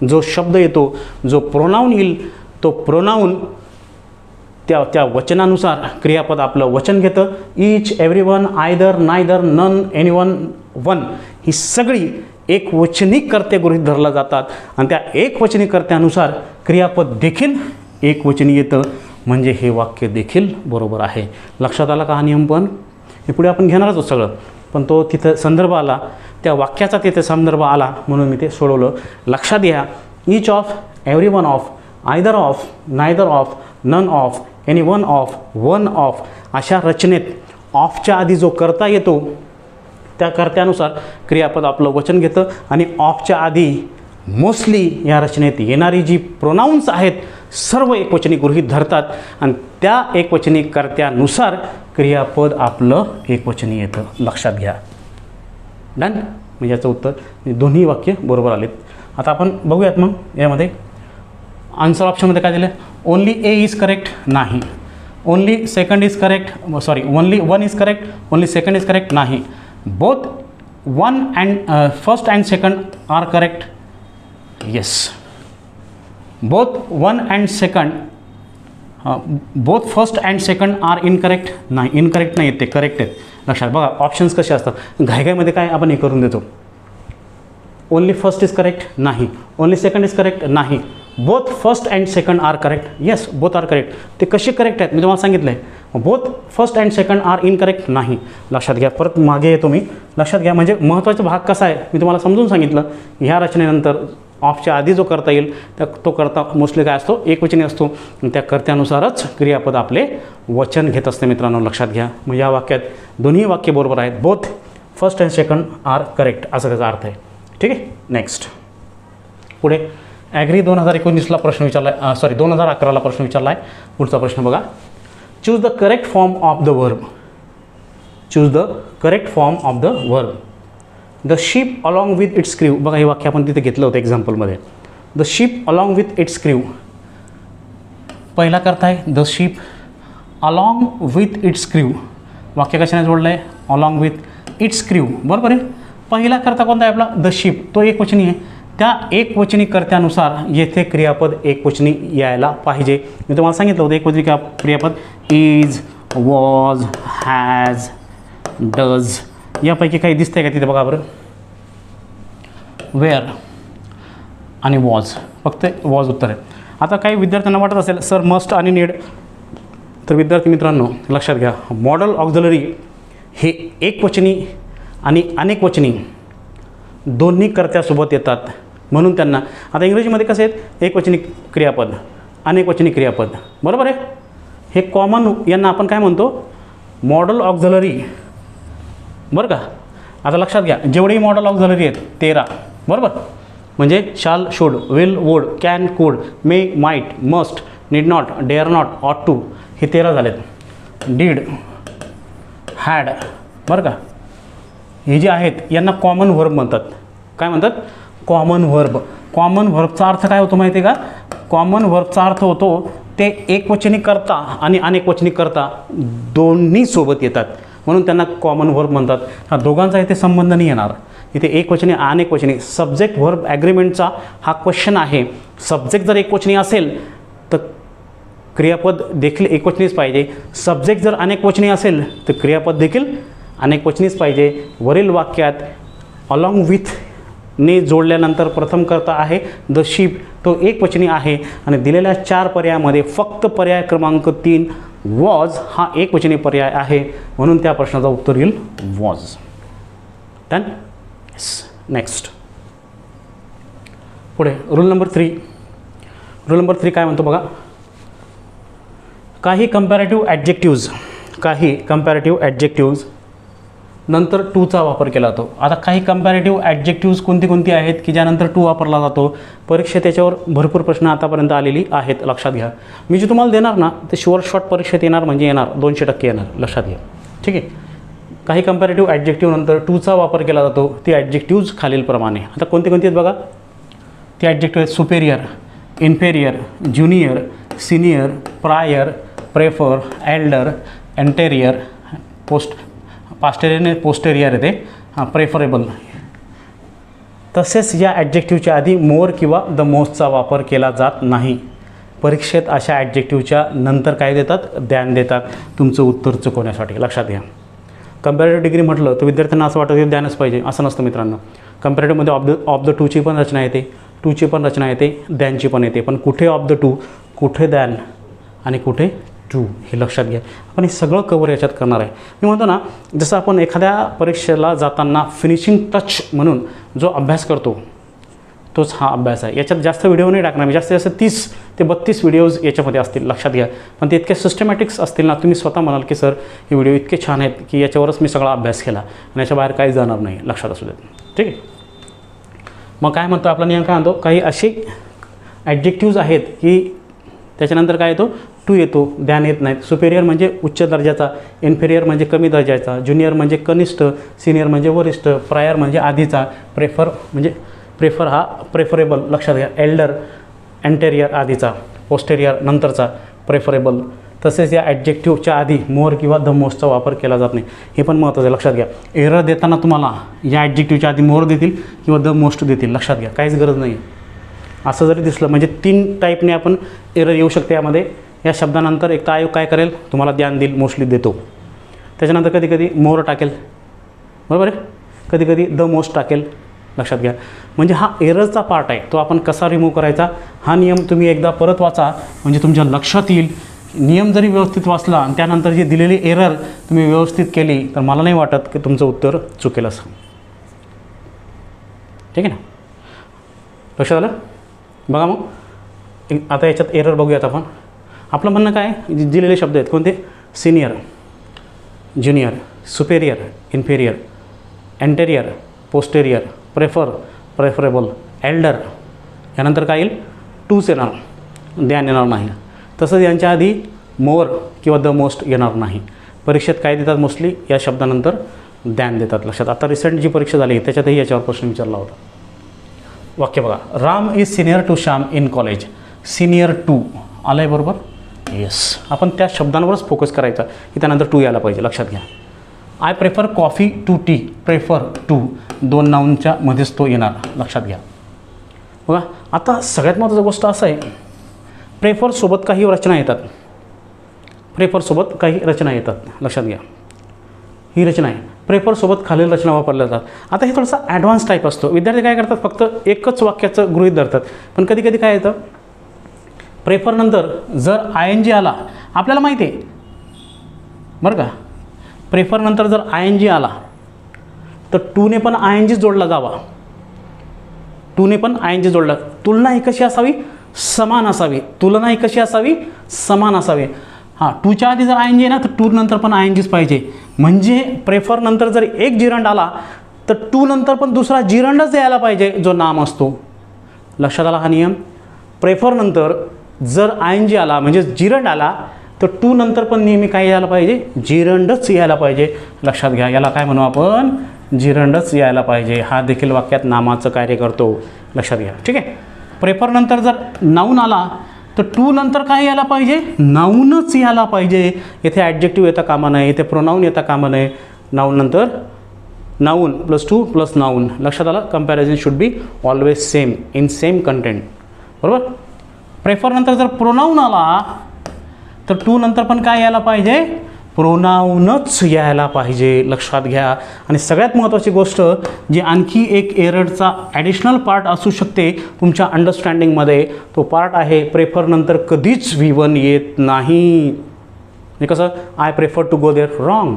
S1: जो शब्द येतो, जो प्रोनाऊन येईल, तो प्रोनाऊन त्या वचनानुसार क्रियापद आपलं वचन घेतं. Each, every one, either, neither, none, any one, one ही सगळी एकवचनी कर्ते गृहीत धरला जातात आणि त्या एकवचनी कर्त्यानुसार क्रियापद देखील एकवचनी येतं, म्हणजे हे वाक्य देखील बरोबर आहे. लक्षात आला का हा नियम? पण हे पुढे आपण घेणारच आहोत सगळं, पण तो तिथं संदर्भ आला, त्या वाक्याचा तिथे संदर्भ आला म्हणून मी ते सोडवलं. लक्षात घ्या, each of, every one of, either of, neither of, none of, any one of, one of अशा रचनेत ऑफच्या आधी जो कर्ता येतो त्या कर्त्यानुसार क्रियापद आपलं वचन घेतं आणि ऑफच्या आधी मोस्टली या रचनेत येणारी जी प्रोनाऊन्स आहेत सर्व एकवचनी गृहीत धरतात आणि त्या एकवचनी कर्त्यानुसार क्रियापद आपलं एकवचनी येतं. लक्षात घ्या. डन. म्हणजे याचं उत्तर दोन्ही वाक्य बरोबर आलेत. आता आपण बघूयात मग यामध्ये आन्सर ऑप्शनमध्ये काय दिलं. ओनली ए इज करेक्ट, नाही. Only second is correct, sorry only one is correct, only second is correct, नाही. Both one and first and second are correct, yes. Both one and second, both first and second are incorrect, नाही. Incorrect नाही आहेत ते, correct आहेत. लक्षात बघा options कसे असतात. घाईघाईमध्ये काय आपण हे करून देतो. ओनली फर्स्ट इज करेक्ट, नाही. ओनली सेकंड इज करेक्ट, नाही. Both first and second are correct, yes. Both are correct. ते कसे करेक्ट आहेत मी तुम्हाला सांगितलं आहे. Both first and second are incorrect, नाही. लक्षात घ्या. परत मागे येतो मी. लक्षात घ्या. म्हणजे महत्त्वाचा भाग कसा आहे मी तुम्हाला समजून सांगितलं. ह्या रचनेनंतर ऑफच्या आधी जो करता येईल तो करता मोस्टली काय असतो, एकवचनी असतो. त्या कर्त्यानुसारच क्रियापद आपले वचन घेत असते मित्रांनो. लक्षात घ्या. मग या वाक्यात दोन्ही वाक्य बरोबर आहेत. Both first and second are correct असा त्याचा अर्थ आहे. ठीक आहे. नेक्स्ट पुढे ॲग्री 2019ला प्रश्न विचारला आहे, सॉरी 2011ला प्रश्न विचारला आहे. पुढचा प्रश्न बघा. Choose the correct form of the verb. Choose the correct form of the verb. The ship along with its crew. बघा हे वाक्य आपण तिथे घेतलं होतं एक्झाम्पलमध्ये. The ship along with its crew. पहिला करता आहे the ship along with its crew. वाक्य कशाने जोडलं आहे, अलॉंग विथ इट्स क्र्यू. बरोबर आहे. पहिला करता कोणता आहे आपला, द शिप. तो एकवचनी आहे. त्या एकवचनी कर्त्यानुसार येथे क्रियापद एकवचनी यायला पाहिजे. मी तुम्हाला सांगितलं होतं एकवचनी क्रियापद इज, वॉज, हॅज, डज यापैकी काही दिसतंय का तिथे बघा बरं. वेअर आणि वॉज, फक्त वॉज उत्तर आहे. आता काही विद्यार्थ्यांना वाटत असेल सर मस्ट आणि नीड, तर विद्यार्थी मित्रांनो लक्षात घ्या. मॉडल ऑक्झिलरी हे एकवचनी आणि अनेकवचनी दोन्ही कर्त्यासोबत येतात म्हणून त्यांना, आता इंग्रजीमध्ये कसे आहेत एकवचनी क्रियापद, अनेकवचनी क्रियापद. बरोबर आहे. हे कॉमन यांना आपण काय म्हणतो, मॉडल ऑक्झिलरी. बरं का. आता लक्षात घ्या. जेवढेही मॉडल ऑक्झिलरी आहेत 13. बरोबर. म्हणजे शाल, should, will, would, can, could, may, might, must, need not, dare not, ought to हे 13 झालेत. Did, had. बरं का. हे जे आहेत यांना कॉमन व्हर्ब म्हणतात. काय म्हणतात, कॉमन व्हर्ब. कॉमन व्हर्बचा अर्थ काय होतो माहिती आहे का. कॉमन व्हर्बचा अर्थ होतो ते एकवचनी कर्ता आणि अनेकवचनी कर्ता दोन्ही सोबत येतात. म्हणून त्यांना कॉमन व्हर्ब म्हणतात. हा दोघांचा इथे संबंध नाही येणार. इथे एकवचनी अनेकवचनी सब्जेक्ट व्हर्ब ॲग्रीमेंटचा हा क्वेश्चन आहे. सब्जेक्ट जर एकवचनी असेल तर क्रियापद देखील एकवचनीच पाहिजे. सब्जेक्ट जर अनेकवचनी असेल तर क्रियापद देखील अनेकवचनीच पाहिजे. वरील वाक्यात अलॉंग विथ ने जोडल्यानंतर प्रथम कर्ता आहे द शिप, तो एकवचनी आहे आणि दिलेल्या 4 पर्यायामध्ये फक्त पर्याय क्रमांक 3 वॉज हा एकवचनी पर्याय आहे, म्हणून त्या प्रश्नाचं उत्तर येईल वॉज. डन. नेक्स्ट पुढे रूल नंबर 3. रूल नंबर 3 काय म्हणतो बघा. काही कंपॅरेटिव्ह ॲडजेक्टिव्ज नंतर टूचा वापर केला जातो. आता काही कंपॅरेटिव्ह ॲडजेक्टिव्ज कोणती आहेत की ज्यानंतर टू वापरला जातो. परीक्षेत त्याच्यावर भरपूर प्रश्न आतापर्यंत आलेली आहेत, लक्षात घ्या. मी जे तुम्हाला देणार ना ते शॉर्ट परीक्षेत येणार, म्हणजे येणार 200% येणार, लक्षात घ्या. ठीक आहे. काही कंपॅरेटिव्ह ॲडजेक्टिव्ह नंतर टूचा वापर केला जातो. ती ॲडजेक्टिव्ज खालीलप्रमाणे. आता कोणती आहेत बघा. ती ॲडजेक्टिव्ह आहेत superior, inferior, junior, senior, prior, prefer, Elder, anterior, posterior येते, प्रेफरेबल. तसेच या ॲडजेक्टिव्हच्या आधी मोर किंवा द मोस्टचा वापर केला जात नाही. परीक्षेत अशा ॲडजेक्टिव्हच्या नंतर काय देतात, द्यान देतात तुमचं उत्तर चुकवण्यासाठी, लक्षात घ्या. कंपॅरेटिव्ह डिग्री म्हटलं तर विद्यार्थ्यांना असं वाटतं की द्यानच पाहिजे, असं नसतं मित्रांनो. कंपॅरेटिव्हमध्ये ऑफ द टूची पण रचना येते, टूची पण रचना येते, द्यानची पण येते. पण कुठे ऑफ द टू, कुठे द्यान आणि कुठे टू, हे लक्षात घ्या. आपण हे सगळं कवर याच्यात करणार आहे. मी म्हणतो ना, जसं आपण एखाद्या परीक्षेला जाताना फिनिशिंग टच म्हणून जो अभ्यास करतो तोच हा अभ्यास आहे. याच्यात जास्त व्हिडिओ नाही टाकणार मी, जास्तीत जास्त 30 ते 32 व्हिडिओज याच्यामध्ये असतील, लक्षात घ्या. पण ते इतके सिस्टमॅटिक्स असतील ना, तुम्ही स्वतः म्हणाल की सर हे व्हिडिओ इतके छान आहेत की याच्यावरच मी सगळा अभ्यास केला आणि याच्या बाहेर काही जाणार नाही, लक्षात असू देत. ठीक आहे. मग काय म्हणतो आपला नियम, काय म्हणतो, काही असे ॲडजेक्टिव्ज आहेत की त्याच्यानंतर काय येतो, टू येतो, द्यान येत नाहीत. सुपेरियर म्हणजे उच्च दर्जाचा, इन्फेरियर म्हणजे कमी दर्जाचा, ज्युनियर म्हणजे कनिष्ठ, सिनियर म्हणजे वरिष्ठ, प्रायर म्हणजे आधीचा, प्रेफर हा प्रेफरेबल, लक्षात घ्या. एल्डर, एंटेरियर आधीचा, पोस्टेरियर नंतरचा, प्रेफरेबल. तसेच या ॲडजेक्टिव्हच्या आधी मोर किंवा द मोस्टचा वापर केला जात नाही, हे पण महत्त्वाचं आहे, लक्षात घ्या. एरर देताना तुम्हाला या ॲडजेक्टिव्हच्या आधी मोर देतील किंवा द मोस्ट देतील, लक्षात घ्या. काहीच गरज नाही. असं जरी दिसलं म्हणजे 3 टाईपने आपण एरर येऊ शकते यामध्ये. या शब्दानंतर एक तर आयोग काय करेल, तुम्हाला द्यान देईल, मोस्टली देतो. त्याच्यानंतर कधी कधी मोर टाकेल, बरोबर आहे, कधी कधी द मोस्ट टाकेल, लक्षात घ्या. म्हणजे हा एररचा पार्ट आहे, तो आपण कसा रिमूव्ह करायचा हा नियम तुम्ही एकदा परत वाचा, म्हणजे तुमच्या लक्षात येईल. नियम जरी व्यवस्थित वाचला आणि त्यानंतर जी दिलेली एरर तुम्ही व्यवस्थित केली तर मला नाही वाटत की तुमचं उत्तर चुकेल असं. ठीक आहे ना, लक्षात आलं. बघा मग आता याच्यात एरर बघूयात आपण. आपलं म्हणणं काय, दिलेले शब्द आहेत कोणते, senior, junior, superior, inferior, anterior, posterior, preferable, Elder. यानंतर काय येईल, टूच येणार, द्यान येणार नाही. तसंच यांच्या आधी मोर किंवा द मोस्ट येणार नाही. परीक्षेत काय देतात, मोस्टली या शब्दानंतर द्यान देतात, लक्षात. आता रिसेंट जी परीक्षा झाली त्याच्यातही याच्यावर प्रश्न विचारला होता. वाक्य बघा, Ram is senior to Shyam in college. Senior to आलं आहे, बरोबर, येस. आपण त्या शब्दांवरच फोकस करायचा की त्यानंतर टू यायला पाहिजे, लक्षात घ्या. I prefer coffee to tea, prefer to 2 नाऊनच्या मध्येच तो येणार, लक्षात घ्या. बघा आता सगळ्यात महत्त्वाची गोष्ट असं आहे, प्रेफरसोबत काही रचना येतात, प्रेफरसोबत काही रचना येतात, लक्षात घ्या. ही रचना आहे, प्रेफरसोबत खालील रचना वापरल्या जातात. आता हे थोडासा ॲडव्हान्स टाईप असतो. विद्यार्थी काय करतात, फक्त एकच वाक्याचं गृहीत धरतात. पण कधी कधी काय येतं, प्रेफरनंतर जर ING आला, आपल्याला माहिती आहे बरं का, प्रेफरनंतर जर ING आला तर टूने पण ING जोडला जावा, टूने पण ING जोडला. तुलना ही कशी असावी, समान असावी. तुलना ही कशी असावी, समान असावी. हां, टूच्या आधी जर ING आहे ना तर टू नंतर पण INGच पाहिजे. म्हणजे प्रेफरनंतर जर एक जिरंड आला तर टू नंतर पण दुसरा जिरंडच यायला पाहिजे जो नाम असतो, लक्षात आला हा नियम. प्रेफरनंतर जर ING आला म्हणजे जिरंड आला तर टू नंतर पण नेहमी काय यायला पाहिजे, जिरंडच यायला पाहिजे, लक्षात घ्या. याला काय म्हणू आपण, जिरंडच यायला पाहिजे. हा देखील वाक्यात नामाचं कार्य करतो, लक्षात घ्या. ठीक आहे. प्रेफरनंतर जर नाऊन आला तर टू नंतर काय यायला पाहिजे, नाऊनच यायला पाहिजे. इथे ॲडजेक्टिव्ह येता कामा नये, इथे प्रोनाऊन येता कामा नये. नाऊन नंतर noun plus two plus noun. लक्षात आलं. Comparison should be always same in same content. बरोबर. प्रेफर नंतर जर प्रोनाऊन आला तर टू नंतर पण काय यायला पाहिजे, प्रोनाऊनच यायला पाहिजे. लक्षात घ्या. आणि सगळ्यात महत्त्वाची गोष्ट जी आणखी एक एररचा ॲडिशनल पार्ट असू शकते तुमच्या अंडरस्टँडिंगमध्ये, तो पार्ट आहे प्रेफर नंतर कधीच V1 येत नाही. म्हणजे कसं, I prefer to go there. Wrong.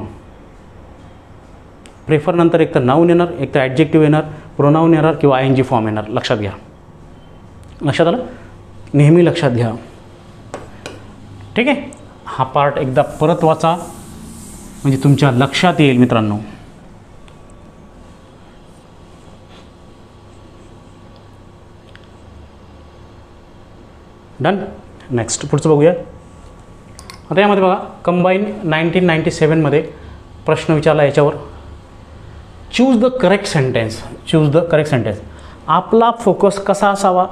S1: Prefer नंतर एक तर नाऊन येणार, एक तर ॲडजेक्टिव्ह येणार, प्रोनाऊन येणार किंवा ING फॉर्म येणार. लक्षात घ्या. लक्षात आलं. नेहमी लक्षात घ्या. ठीक आहे. हा पार्ट एकदा परत वाचा म्हणजे तुमच्या लक्षात येईल मित्रांनो. डन. नेक्स्ट पुढचं बघूया. आता यामध्ये बघा कंबाईन 1997मध्ये प्रश्न विचारला याच्यावर. Choose the correct sentence. Choose the correct sentence. आपला फोकस कसा असावा.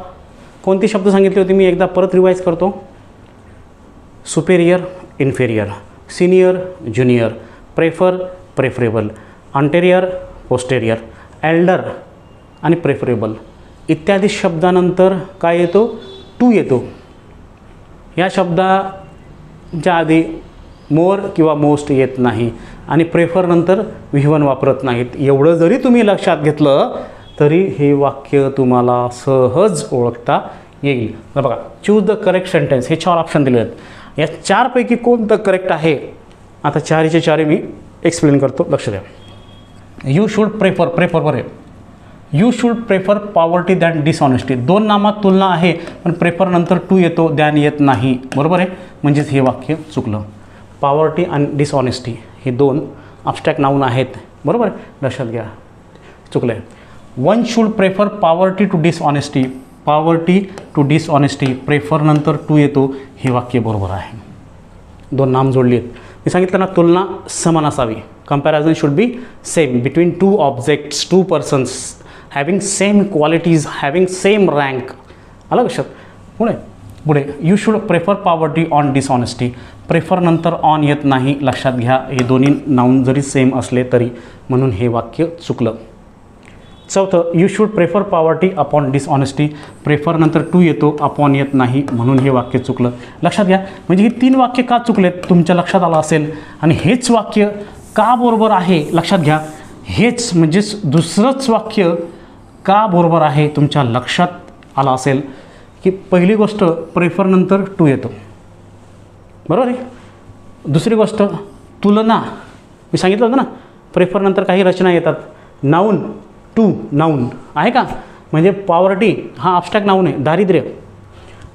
S1: कोणती शब्द सांगितले होते मी एकदा परत रिवाइज करतो. Superior, inferior, senior, junior, prefer, preferable, anterior, posterior, elder आणि प्रेफरेबल इत्यादी शब्दानंतर काय येतो, टू येतो. या शब्दाच्या आधी मोर किंवा मोस्ट येत नाही आणि प्रेफर नंतर V1 वापरत नाहीत. एवढं जरी तुम्ही लक्षात घेतलं तरी हे वाक्य तुम्हाला सहज ओळखता येईल. तर बघा, चूज द करेक्ट सेंटेन्स. हे 4 ऑप्शन दिले आहेत. या 4पैकी कोणतं करेक्ट आहे. आता 4चे 4 मी एक्सप्लेन करतो. लक्ष द्या. You should prefer. प्रेफर बरे. You should prefer poverty than dishonesty. 2 नामात तुलना आहे पण प्रेफर नंतर टू येतो, दॅन येत नाही. बरोबर आहे. म्हणजेच हे वाक्य चुकलं. पॉवर्टी आणि डिसऑनेस्टी हे 2 ॲब्स्ट्रॅक्ट नाऊन आहेत. बरोबर आहे. लक्षात घ्या. चुकलं आहे. One should prefer poverty to dishonesty. Poverty to dishonesty prefer नंतर टू येतो. हे वाक्य बरोबर आहे. 2 नाम जोडली आहेत. मी सांगितलं ना, तुलना समान असावी. Comparison should be same between 2 objects, 2 persons having same qualities, having same rank. आलं लक्षात. पुढे you should prefer poverty on dishonesty. Prefer नंतर ऑन येत नाही. लक्षात घ्या. हे दोन्ही नाऊन जरी सेम असले तरी, म्हणून हे वाक्य चुकलं. चौथं, you should prefer poverty upon dishonesty. Prefer नंतर टू येतो, अपॉन येत नाही, म्हणून हे वाक्य चुकलं. लक्षात घ्या. म्हणजे ही 3 वाक्य का चुकलेत तुमच्या लक्षात आलं असेल. आणि हेच वाक्य का बरोबर आहे लक्षात घ्या. हेच म्हणजेच दुसरंच वाक्य का बरोबर आहे तुमच्या लक्षात आलं असेल की पहिली गोष्ट प्रेफर नंतर टू येतो. बरोबर आहे. दुसरी गोष्ट तुलना. मी सांगितलं होतं ना, प्रेफर नंतर काही रचना येतात. नाऊन टू नाऊन आहे का. म्हणजे पॉवर्टी हा ॲब्स्ट्रॅक्ट नाऊन आहे, दारिद्र्य.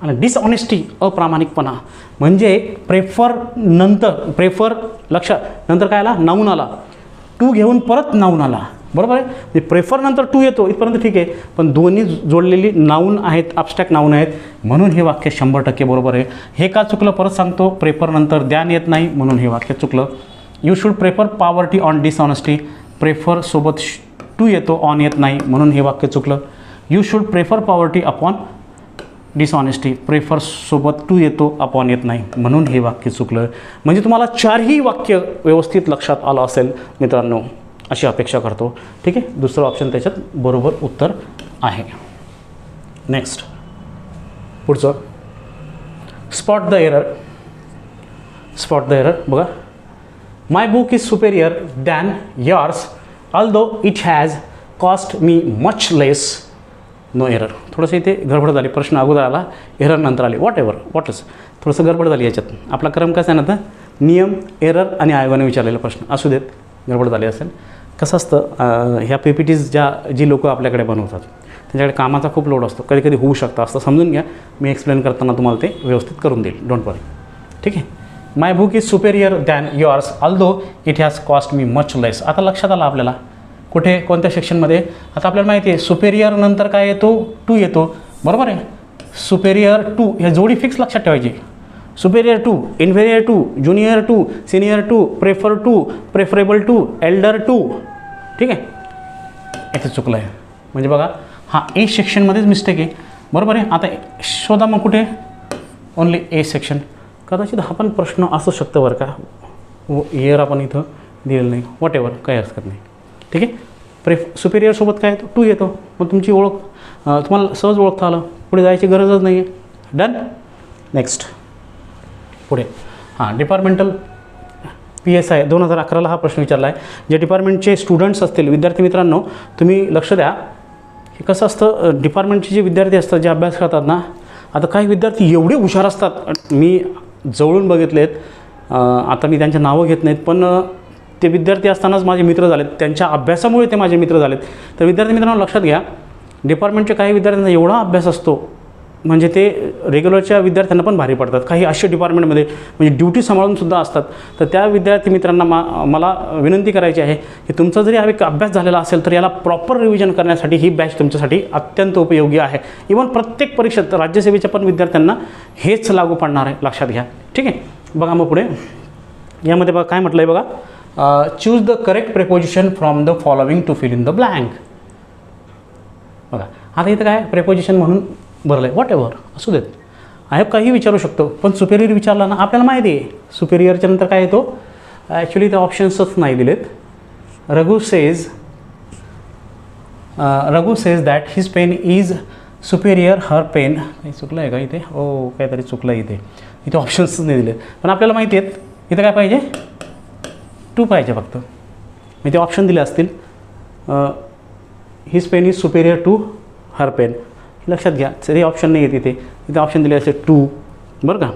S1: आणि डिसऑनेस्टी अप्रामाणिकपणा. म्हणजे प्रेफर लक्षात नंतर काय आला, नाऊन आला. टू घेऊन परत नाऊन आला. बरोबर आहे. म्हणजे प्रेफर नंतर टू येतो इथपर्यंत ठीक आहे, पण दोन्ही जोडलेली नाऊन आहेत, ॲब्स्ट्रॅक्ट नाऊन आहेत, म्हणून हे वाक्य 100% बरोबर आहे. हे का चुकलं परत सांगतो. प्रेफर नंतर द्यान येत नाही म्हणून हे वाक्य चुकलं. You should prefer poverty on dishonesty. Prefer सोबत टू येतो, ऑन येत नाही, म्हणून हे वाक्य चुकलं. You should prefer poverty upon dishonesty. Prefer सोबत टू येतो, अपॉन येत नाही, म्हणून हे वाक्य चुकलं. म्हणजे तुम्हाला 4ही वाक्य व्यवस्थित लक्षात आलं असेल मित्रांनो, अशी अपेक्षा करतो. ठीक आहे. दुसरं ऑप्शन त्याच्यात बरोबर उत्तर आहे. नेक्स्ट पुढचं, spot the error. Spot the error बघा. My book is superior than yours although it has cost me much less. No error. थोडंसं इथे गडबड झाली. प्रश्न अगोदर आला, एरर नंतर आली. वॉट इज थोडंसं गडबड झाली याच्यात. आपला क्रम कसा आहे ना, तर नियम, एरर आणि आयोगाने विचारलेला प्रश्न असू देत. गडबड झाली असेल. कसं असतं, ह्या PPTs जी लोक आपल्याकडे बनवतात त्यांच्याकडे कामाचा खूप लोड असतो. कधी कधी होऊ शकतं असं समजून घ्या. मी एक्सप्लेन करताना तुम्हाला ते व्यवस्थित करून देईल. Don't worry. ठीक आहे. My book is superior than yours although it has cost me much less. आता लक्षात आलं आपल्याला कुठे, कोणत्या सेक्शनमध्ये. आता आपल्याला माहिती आहे सुपेरियर नंतर काय येतो, टू येतो. बरोबर आहे. सुपेरियर टू हे जोडी फिक्स लक्षात ठेवायची. Superior to, inferior to, junior to, senior to, prefer to, preferable to, elder to. ठीक आहे. इथे चुकलं आहे. म्हणजे बघा, हा ए सेक्शनमध्येच मिस्टेक आहे. बरोबर आहे. आता शोधा मग कुठे, ओनली ए सेक्शन. कदाचित हा पण प्रश्न असू शकतो बरं का, इयर आपण इथं दिलेलं नाही, वॉट एव्हर, काही हरकत नाही. ठीक आहे. सुपेरियरसोबत काय येतो, टू येतो. मग तुमची ओळख तुम्हाला सहज ओळखता आलं, पुढे जायची गरजच नाही आहे. डन. नेक्स्ट पुढे डिपार्टमेंटल PSI 2011ला हा प्रश्न विचारला आहे. जे डिपार्टमेंटचे स्टुडंट्स असतील, विद्यार्थी मित्रांनो, तुम्ही लक्ष द्या. हे कसं असतं, डिपार्टमेंटचे जे विद्यार्थी असतात, जे अभ्यास करतात ना, आता काही विद्यार्थी एवढे हुशार असतात, मी जवळून बघितलेत. आता मी त्यांचे नावं घेत नाहीत, पण ते विद्यार्थी असतानाच माझे मित्र झालेत, त्यांच्या अभ्यासामुळे ते माझे मित्र झालेत. तर विद्यार्थी मित्रांनो लक्षात घ्या, डिपार्टमेंटच्या काही विद्यार्थ्यांचा एवढा अभ्यास असतो, म्हणजे ते रेग्युलरच्या विद्यार्थ्यांना पण भारी पडतात. काही असे डिपार्टमेंटमध्ये म्हणजे ड्युटी सांभाळूनसुद्धा असतात. तर त्या विद्यार्थी मित्रांना मला विनंती करायची आहे की तुमचा जरी हा एक अभ्यास झालेला असेल तर याला प्रॉपर रिव्हिजन करण्यासाठी ही बॅच तुमच्यासाठी अत्यंत उपयोगी आहे. इव्हन प्रत्येक परीक्षेत राज्यसेवेच्या पण विद्यार्थ्यांना हेच लागू पडणार आहे, लक्षात घ्या. ठीक आहे. बघा मग पुढे यामध्ये बघा काय म्हटलं आहे बघा, choose the correct preposition from the following to fill in the blank. बघा आता इथं काय प्रेपोजिशन म्हणून भरलं आहे, वॉट एव्हर असू देत, आयोग काही विचारू शकतो. पण सुपेरियर विचारला ना, आपल्याला माहिती आहे सुपेरियरच्या नंतर काय येतो. ॲक्च्युली ते ऑप्शन्सच नाही दिलेत. Raghu says that his pen is superior her pen. काही चुकलं आहे का इथे, काहीतरी चुकलं आहे इथे ऑप्शन्सच नाही दिलेत. पण आपल्याला माहिती आहेत इथं काय पाहिजे, टू पाहिजे फक्त. मी ते ऑप्शन दिले असतील, his pen is superior to her pen. लक्षात घ्या, तरी ऑप्शन नाही आहे तिथे ऑप्शन दिले असेल टू, बरं का,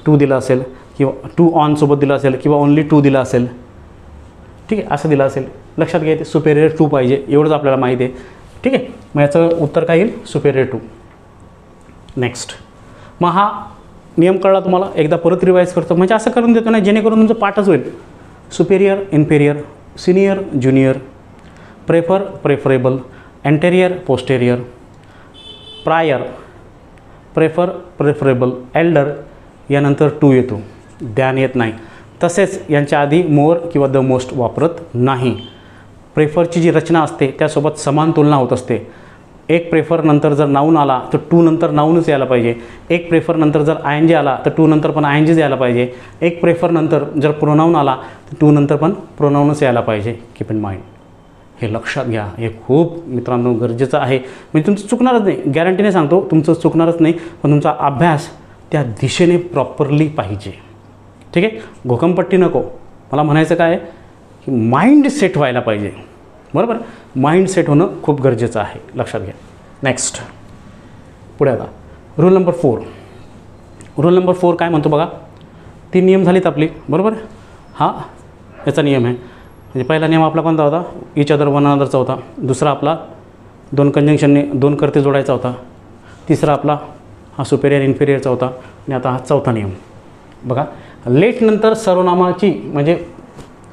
S1: टू दिला असेल किंवा टू ऑनसोबत दिला असेल किंवा ओनली टू दिला असेल. ठीक आहे, असं दिलं असेल. लक्षात घ्या ते सुपेरियर टू पाहिजे, एवढंच आपल्याला माहिती आहे. ठीक आहे. मग याचं उत्तर काय येईल, सुपेरियर टू. नेक्स्ट. मग हा नियम कळला तुम्हाला, एकदा परत रिवाईज करतो, म्हणजे असं करून देतो ना जेणेकरून तुमचं पाठच होईल. Superior, inferior, senior, junior, prefer, preferable, anterior, posterior, prior, prefer, preferable, Elder, यानंतर टू येतो, ध्यान येत नाही. तसेच यांच्या आधी मोर किंवा द मोस्ट वापरत नाही. प्रेफरची जी रचना असते त्यासोबत समान तुलना होत असते. एक प्रेफर नंतर जर नाऊन आला तर टू नंतर नाऊनच यायला पाहिजे. एक प्रेफर नंतर जर ING आला तर टू नंतर पण INGच यायला पाहिजे. एक प्रेफर नंतर जर प्रोनाऊन आला तर टू नंतर पण प्रोनाऊनच यायला पाहिजे. कीप इन माइंड, हे लक्षात घ्या, हे खूप मित्रांनो गरजेचं आहे. म्हणजे तुमचं चुकणारच नाही, गॅरंटीने सांगतो तुमचं चुकणारच नाही, पण तुमचा अभ्यास त्या दिशेने प्रॉपरली पाहिजे. ठीक आहे. घोकंपट्टी नको. मला म्हणायचं काय आहे की माइंड सेट व्हायला पाहिजे, बरोबर. माइंड सेट होणं खूप गरजेचं आहे, लक्षात घ्या. नेक्स्ट पुढे आता रूल नंबर 4. रूल नंबर 4 काय म्हणतो बघा, 3 नियम झालीत आपली, बरोबर. हा याचा नियम आहे. म्हणजे पहिला नियम आपला कोणता होता, इच अदर वन अनदरचा होता. दुसरा आपला 2 कंजंक्शनने 2 कर्ते जोडायचा होता. तिसरा आपला हा सुपेरियर इन्फेरियरचा होता. आणि आता हा चौथा नियम बघा, लेट नंतर सर्वनामाची म्हणजे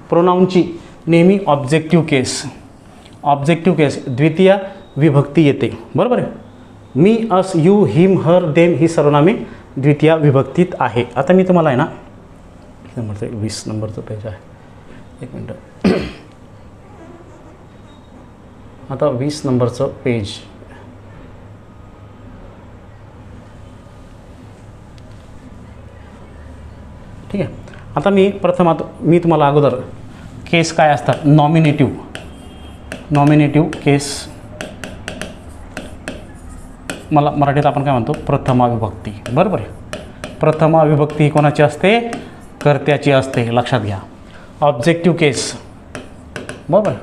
S1: प्रोनाऊनची नेहमी ऑब्जेक्टिव्ह केस द्वितीय विभक्ती येते, बरोबर आहे. मी, us, you, him, her, them he सर्वनामे द्वितीय विभक्तीत आहे. आता मी तुम्हाला आहे ना 20 नंबरचं पेज आहे, एक मिनटं. आता 20 नंबरचं पेज, ठीक आहे. आता मी तुम्हाला अगोदर केस काय असतात, नॉमिनेटिव्ह केस, मला मराठीत आपण काय म्हणतो, प्रथमा विभक्ती, बरोबर आहे. प्रथमा विभक्ती ही कोणाची असते, कर्त्याची असते, लक्षात घ्या. ऑब्जेक्टिव्ह केस, बरोबर,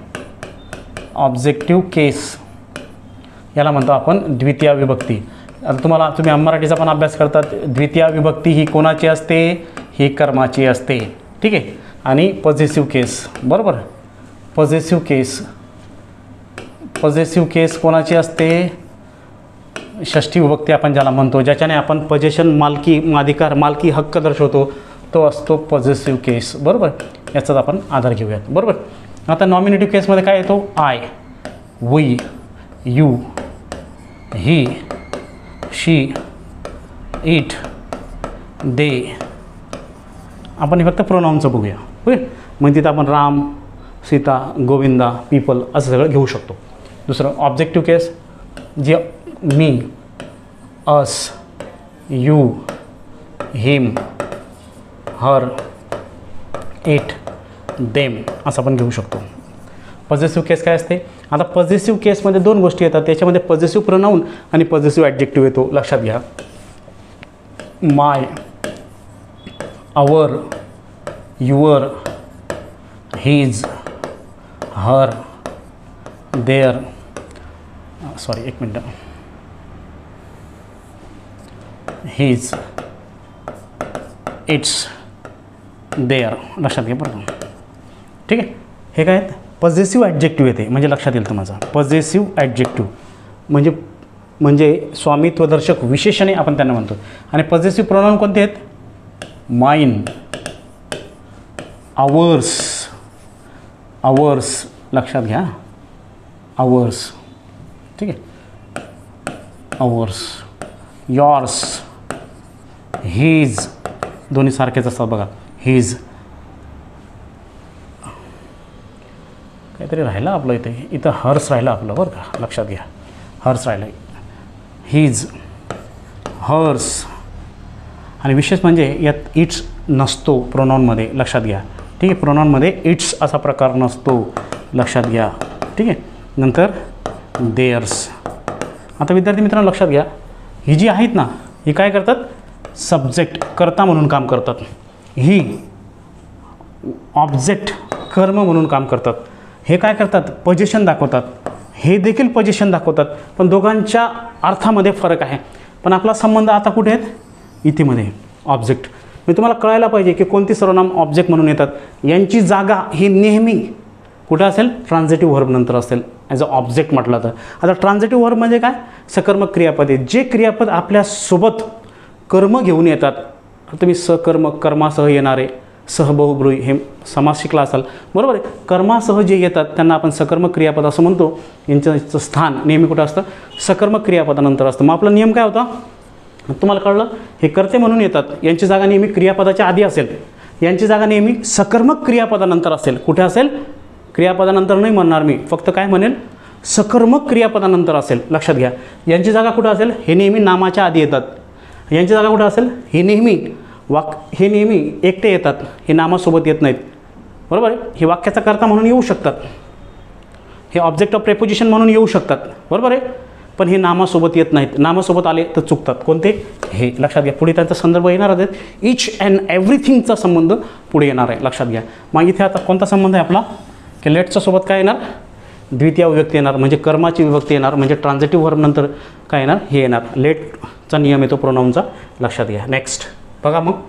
S1: ऑब्जेक्टिव्ह केस याला म्हणतो आपण द्वितीय विभक्ती. आता तुम्ही मराठीचा पण अभ्यास करतात, द्वितीय विभक्ती ही कोणाची असते, ही कर्माची असते. ठीक आहे. आणि पॉझिटिव्ह केस, बरोबर, पॉझिटिव्ह केस कोणाची असते, षष्ठी विभक्ती आपण ज्याला म्हणतो, ज्याच्याने आपण पोजेशन, मालकी हक्क दर्शवतो, तो असतो पॉझिटिव्ह केस, बरोबर. याचाच आपण आधार घेऊयात, बरोबर. आता नॉमिनेटिव्ह केसमध्ये काय येतो, I, we, you, he, she, it, they. आपण हे फक्त प्रोनाऊनचं बघूया, होय. मग तिथं आपण राम, सीता, गोविंदा, पीपल असं सगळं घेऊ शकतो. दुसरं ऑब्जेक्टिव्ह केस, जे me, us, you, him, her, it, them असं आपण घेऊ शकतो. पॉझिटिव्ह केस काय असते? आता पॉझिटिव्ह केसमध्ये दोन गोष्टी येतात, त्याच्यामध्ये पॉझिटिव्ह प्रोनाऊन आणि पॉझिटिव्ह ॲडजेक्टिव्ह येतो. लक्षात घ्या. My, our, your, his, her, their, sorry एक मिनटं, हिज, इट्स, देअर. लक्षात घ्या बरं. ठीक आहे. हे काय आहेत? पॉझिटिव्ह ॲडजेक्टिव्ह येते, म्हणजे लक्षात येईल तुम्हाला. पॉझिटिव्ह ॲडजेक्टिव्ह म्हणजे स्वामित्वदर्शक विशेषणे आपण त्यांना म्हणतो. आणि पॉझिटिव्ह प्रोनाउन कोणते आहेत? Mine, ours, ours. लक्षात घ्या. आवर्स. ठीक आहे. Ours, yours, his. दोन्ही सारखेच असतात बघा. हिज. काहीतरी राहिलं आपलं इथं हर्स राहिलं आपलं बरं का. लक्षात घ्या. हर्स राहिलं. His, hers. आणि विशेष म्हणजे यात इट्स नसतो प्रोनाऊनमध्ये. लक्षात घ्या. ठीक आहे. प्रोनाऊनमध्ये इट्स असा प्रकार नसतो. लक्षात घ्या. ठीक आहे. नंतर देअर्स. आता विद्यार्थी मित्रांनो लक्षात घ्या. ही जी आहेत ना, ही काय करतात? सब्जेक्ट, कर्ता म्हणून काम करतात. ही ऑब्जेक्ट, कर्म म्हणून काम करतात. हे काय करतात? पोझिशन दाखवतात. हे देखील पोझिशन दाखवतात. पण दोघांच्या अर्थामध्ये फरक आहे. पण आपला संबंध आता कुठे आहेत? इथेमध्ये ऑब्जेक्ट. मी तुम्हाला कळायला पाहिजे की कोणती सर्वनाम ऑब्जेक्ट म्हणून येतात. यांची जागा ही नेहमी कुठं असेल? ट्रान्झिटिव्ह व्हर्ब नंतर असेल. ॲज अ ऑब्जेक्ट म्हटलं तर. आता ट्रान्झिटिव्ह व्हर्ब म्हणजे काय? सकर्मक क्रियापद आहे. जे क्रियापद आपल्यासोबत कर्म घेऊन येतात. तुम्ही सकर्म, कर्मासह येणारे, सहबहुब्रूही हे समास शिकला असाल बरोबर आहे. कर्मासह जे येतात त्यांना आपण सकर्मक क्रियापद असं म्हणतो. यांचं स्थान नेहमी कुठं असतं? सकर्मक क्रियापदानंतर असतं. मग आपला नियम काय होता? तुम्हाला कळलं. हे कर्ते म्हणून येतात. यांची जागा नेहमी क्रियापदाच्या आधी असेल. यांची जागा नेहमी सकर्मक क्रियापदानंतर असेल. कुठे असेल? क्रियापदानंतर नाही म्हणणार मी, फक्त काय म्हणेल? सकर्मक क्रियापदानंतर असेल. लक्षात घ्या. यांची जागा कुठं असेल? हे नेहमी नामाच्या आधी येतात. यांची जागा कुठं असेल? हे नेहमी एकटे येतात. हे नामासोबत येत नाहीत. बरोबर आहे. हे वाक्याचा कर्ता म्हणून येऊ शकतात. हे ऑब्जेक्ट ऑफ प्रेपोजिशन म्हणून येऊ शकतात. बरोबर आहे. पण हे नामासोबत येत नाहीत. नामासोबत आले तर चुकतात. कोणते? हे. लक्षात घ्या. पुढे त्यांचा संदर्भ येणार आहे. इच अँड एव्हरीथिंगचा संबंध पुढे येणार आहे. लक्षात घ्या. मग इथे आता कोणता संबंध आहे आपला? की लेटच्या सोबत काय येणार? द्वितीय विभक्ती येणार, म्हणजे कर्माची विभक्ती येणार. म्हणजे ट्रान्झिटिव्ह व्हर्ब नंतर काय येणार? हे येणार. लेटचा नियम येतो प्रोनाऊनचा. लक्षात घ्या. नेक्स्ट बघा. मग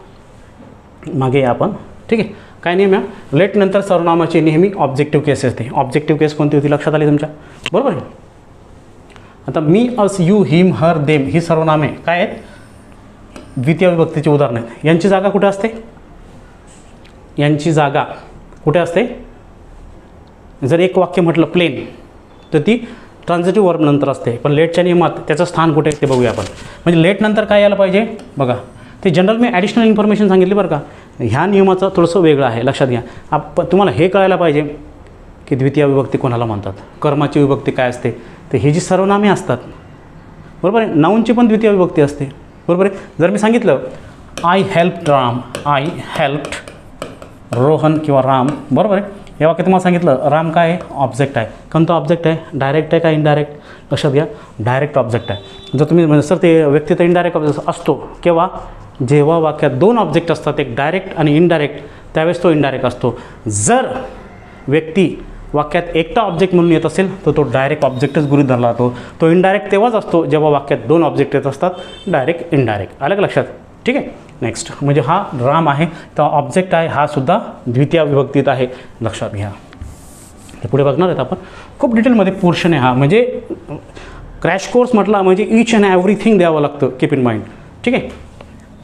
S1: मागे या आपण. ठीक आहे. काय नियम आहे? लेट नंतर सर्वनामाची नेहमी ऑब्जेक्टिव्ह केस असते. ऑब्जेक्टिव्ह केस कोणती होती? लक्षात आली तुमच्या? बरोबर आहे. आता मी, us, you, him, her, them he सर्वनामे काय आहेत? द्वितीय विभक्तीची उदाहरणं आहेत. यांची जागा कुठे असते? यांची जागा कुठे असते? जर एक वाक्य म्हटलं प्लेन तर ती ट्रान्झिटिव्ह वर्ब नंतर असते. पण लेटच्या नियमात त्याचं स्थान कुठे आहे ते बघूया आपण. म्हणजे लेट नंतर काय यायला पाहिजे बघा. ते जनरल मी ॲडिशनल इन्फॉर्मेशन सांगितली बरं का. ह्या नियमाचं थोडंसं वेगळं आहे. लक्षात घ्या. तुम्हाला हे कळायला पाहिजे की द्वितीय विभक्ती कोणाला म्हणतात, कर्माची विभक्ती काय असते. तर ही जी सर्वनामे असतात बरोबर आहे. नाऊनची पण द्वितीय विभक्ती असते. बरोबर आहे. जर मी सांगितलं I helped Ram, I helped Rohan किंवा राम, बरोबर आहे. या वाक्यात तुम्हाला सांगितलं राम काय आहे? ऑब्जेक्ट आहे. कोणता ऑब्जेक्ट आहे? डायरेक्ट आहे का इनडायरेक्ट? लक्षात घ्या. डायरेक्ट ऑब्जेक्ट आहे. जर तुम्ही म्हणजे सर ते व्यक्ती तर इनडायरेक्ट ऑब्जेक्ट असतो केव्हा? जेव्हा वाक्यात दोन ऑब्जेक्ट असतात, एक डायरेक्ट आणि इनडायरेक्ट, त्यावेळेस तो इनडायरेक्ट असतो. जर व्यक्ती वाक्यात एकटा ऑब्जेक्ट म्हणून येत असेल तर तो डायरेक्ट ऑब्जेक्टच गृहीत धरला जातो. तो इनडायरेक्ट तेव्हाच असतो जेव्हा वाक्यात दोन ऑब्जेक्ट येत असतात, डायरेक्ट इनडायरेक्ट. आलं का लक्षात? ठीक आहे. नेक्स्ट म्हणजे हा राम आहे तर ऑब्जेक्ट आहे, हा सुद्धा द्वितीय विभक्तीत आहे. लक्षात घ्या. हे पुढे बघणार आहेत आपण. खूप डिटेलमध्ये पोर्शन आहे हा. म्हणजे क्रॅश कोर्स म्हटला म्हणजे इच अँड एव्हरीथिंग द्यावं लागतं. Keep in mind. ठीक आहे.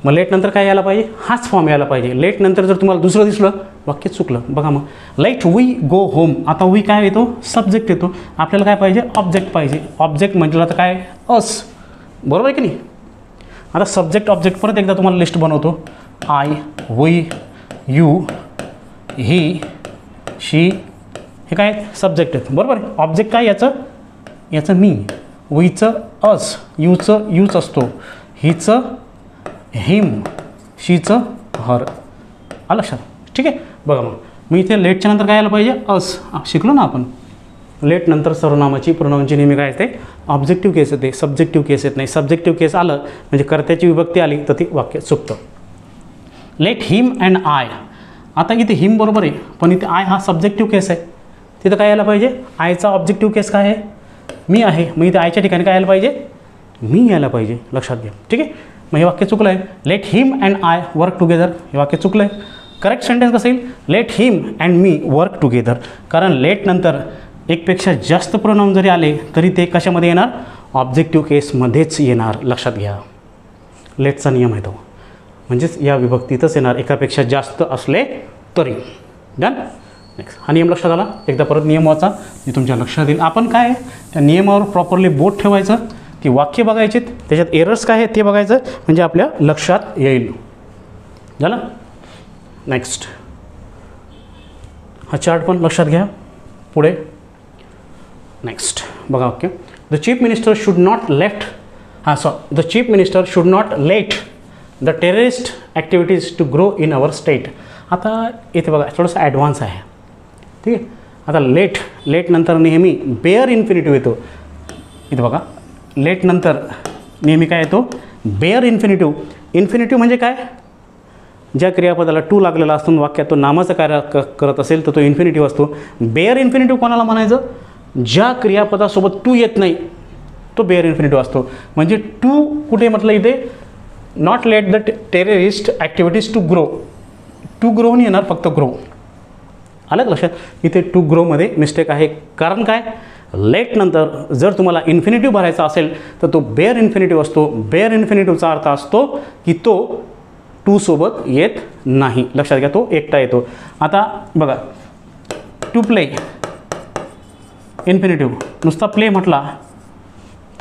S1: मग लेट नंतर काय यायला पाहिजे? हाच फॉर्म यायला पाहिजे. लेट नंतर जर तुम्हाला दुसरं दिसलं वाक्य चुकलं. बघा मग लेट वी गो होम. आता वी काय येतो? सब्जेक्ट येतो. आपल्याला काय पाहिजे? ऑब्जेक्ट पाहिजे. ऑब्जेक्ट म्हटलं तर काय? अस. बरोबर आहे की नाही? आता सब्जेक्ट ऑब्जेक्ट परत एकदा तुम्हाला लिस्ट बनवतो. आय, वी, यू, ही, शी हे काय सब्जेक्ट आहेत. बरोबर आहे. ऑब्जेक्ट काय याचं मी, वीचं अस, यूचं यूच असतो, हिचं हिम, शीचं हर. आलं लक्षात. ठीक आहे. बघा मग मी इथे लेटच्या नंतर काय आलं पाहिजे अस. शिकलो ना आपण लेट नंतर सर्वनामाची प्रोनाउनची नेहमी काय असते ऑब्जेक्टिव्ह केस येते, सब्जेक्टिव्ह केस येत नाही. सब्जेक्टिव्ह केस आलं म्हणजे कर्त्याची विभक्ती आली तर ती वाक्य चुकतं. Let him and I. आता इथे हिम बरोबर आहे पण इथे आय हा सब्जेक्टिव्ह केस आहे. तिथं काय यायला पाहिजे आयचा ऑब्जेक्टिव्ह केस काय आहे मी आहे. मग इथे आयच्या ठिकाणी काय यायला पाहिजे मी यायला पाहिजे. लक्षात घ्या. ठीक आहे. मग हे वाक्य चुकलं आहे. Let him and I work together हे वाक्य चुकलं आहे. करेक्ट सेंटेन्स कसं येईल let him and me work together. कारण लेट नंतर एकपेक्षा जास्त प्रोनाउन जरी आले तरी ते कशामध्ये येणार ऑब्जेक्टिव्ह केसमध्येच येणार. लक्षात घ्या. लेटचा नियम आहे तो. म्हणजेच या विभक्तीतच येणार एकापेक्षा जास्त असले तरी. डन. नेक्स्ट हा नियम लक्षात आला. एकदा परत नियम वाचा मी तुमच्या लक्षात येईल. आपण काय त्या नियमावर प्रॉपरली बोट ठेवायचं, ती वाक्य बघायची, त्याच्यात एरर्स काय आहेत ते बघायचं म्हणजे आपल्या लक्षात येईल. झालं. नेक्स्ट हा चार्ट पण लक्षात घ्या. पुढे नेक्स्ट बघा okay. The chief minister should not the chief minister should not let the terrorist activities to grow in our state. आता इथे बघा थोडंसं ॲडव्हान्स आहे. ठीक आहे. आता लेट नंतर नेहमी बेअर इन्फिनिटिव्ह येतो. इथे बघा लेट नंतर नेहमी काय येतो बेअर इन्फिनिटिव्ह. इन्फिनिटिव्ह म्हणजे काय ज्या क्रियापदाला टू लागलेला असतो वाक्यात तो नामाचं कार्य करत असेल तर तो इन्फिनिटिव्ह असतो. बेअर इन्फिनिटिव्ह कोणाला म्हणायचं ज्या क्रियापदासोबत टू येत नाही तो बेअर इन्फिनिटिव्ह असतो. म्हणजे टू कुठे म्हटलं इथे not let the terrorist activities to grow. To grow नाही येणार फक्त ग्रो. आलं लक्षात. इथे टू ग्रोमध्ये मिस्टेक आहे. कारण काय लेट नंतर जर तुम्हाला इन्फिनिटिव्ह भरायचा असेल तर तो बेअर इन्फिनिटिव्ह असतो. बेअर इन्फिनिटिव्हचा अर्थ असतो की तो टू सोबत येत नाही. लक्षात घ्या. तो एकटा येतो. आता बघा टू प्ले इन्फिनिटिव्ह नुसता प्ले म्हटला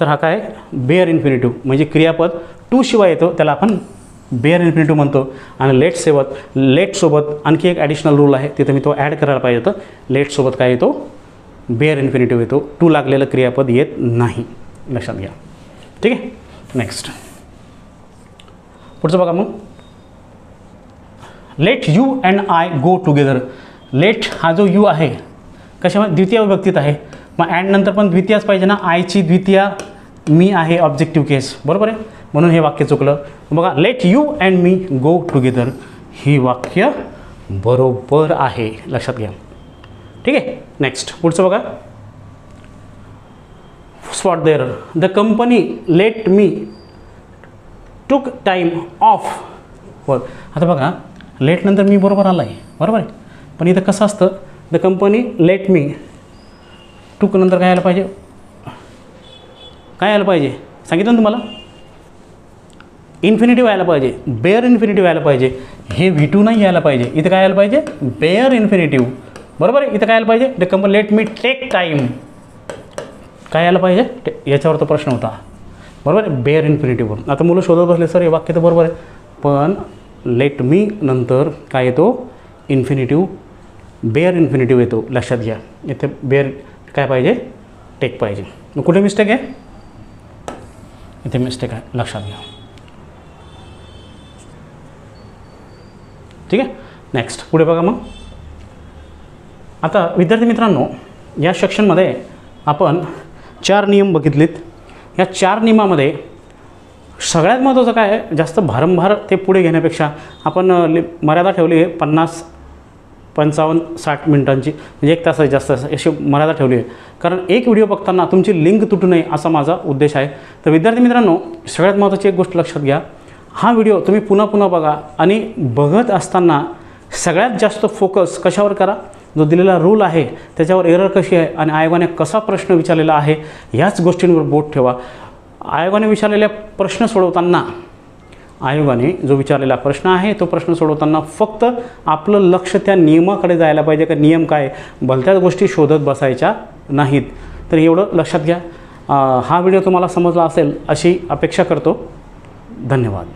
S1: तर हा काय बेअर इन्फिनिटिव्ह म्हणजे क्रियापद टू शिवाय येतो त्याला आपण बेअर इन्फिनिटिव्ह म्हणतो. आणि लेटसोबत आणखी एक ॲडिशनल रूल आहे तिथं मी तो ॲड करायला पाहिजे होतं. लेटसोबत काय येतो बेअर इन्फिनिटिव्ह येतो. टू लागलेलं क्रियापद येत नाही. लक्षात घ्या. ठीक आहे. नेक्स्ट पुढचं बघा. मग let you and I go together. Let हा जो यू आहे कशामध्ये द्वितीय विभक्तीत आहे. मग अँड नंतर पण द्वितीयच पाहिजे ना. आयची द्वितीय मी आहे ऑब्जेक्टिव्ह केस. बरोबर आहे. म्हणून हे वाक्य चुकलं. बघा let you and me go together ही वाक्य बरोबर आहे. लक्षात घ्या. ठीक आहे. नेक्स्ट पुढचं बघा. Spot there. The company let me took time of work. आता बघा लेट नंतर मी बरोबर आला आहे. बरोबर आहे. पण इथं कसं असतं द कंपनी लेट मी टूक नंतर काय यायला पाहिजे यायला पाहिजे सांगितलं ना तुम्हाला इन्फिनिटिव्ह यायला पाहिजे. बेअर इन्फिनिटिव्ह यायला पाहिजे. हे V2 नाही यायला पाहिजे. इथं काय यायला पाहिजे बेअर इन्फिनिटिव्ह. बरोबर आहे. इथं काय यायला पाहिजे the company let me take time काय यायला पाहिजे याच्यावर तो प्रश्न होता. बरोबर आहे. बेअर इन्फिनिटिव्हवर. आता मुलं शोधत बसले सर हे वाक्य तर बरोबर आहे पण लेट मी नंतर काय येतो इन्फिनिटिव्ह बेअर इन्फिनिटिव्ह येतो. लक्षात घ्या. इथे बेअर काय पाहिजे टेक पाहिजे. मग कुठे मिस्टेक आहे इथे मिस्टेक आहे. लक्षात घ्या. ठीक आहे. नेक्स्ट पुढे बघा. मग आता विद्यार्थी मित्रांनो या सेक्शनमध्ये आपण 4 नियम बघितलेत. या 4 नियमामध्ये सगळ्यात महत्त्वाचं काय आहे जास्त भारंभार ते पुढे घेण्यापेक्षा आपण मर्यादा ठेवली आहे 50, 55, 60 मिनिटांची म्हणजे 1 तासाची जास्त अशी मर्यादा ठेवली आहे. कारण एक व्हिडिओ बघताना तुमची लिंक तुटू नये असा माझा उद्देश आहे. तर विद्यार्थी मित्रांनो सगळ्यात महत्त्वाची एक गोष्ट लक्षात घ्या. हा व्हिडिओ तुम्ही पुन्हा पुन्हा बघा आणि बघत असताना सगळ्यात जास्त फोकस कशावर करा जो दिलेला रूल आहे त्याच्यावर एरर कशी आहे आणि आयोगाने कसा प्रश्न विचारलेला आहे याच गोष्टींवर बोट ठेवा. आयोगाने विचारलेल्या प्रश्न सोडवताना आयोगाने जो विचारलेला प्रश्न आहे तो प्रश्न सोडवताना फक्त आपलं लक्ष त्या नियमाकडे जायला पाहिजे का नियम काय भलत्याच गोष्टी शोधत बसायच्या नाहीत. तर एवढं लक्षात घ्या. हा व्हिडिओ तुम्हाला समजला असेल अशी अपेक्षा करतो. धन्यवाद.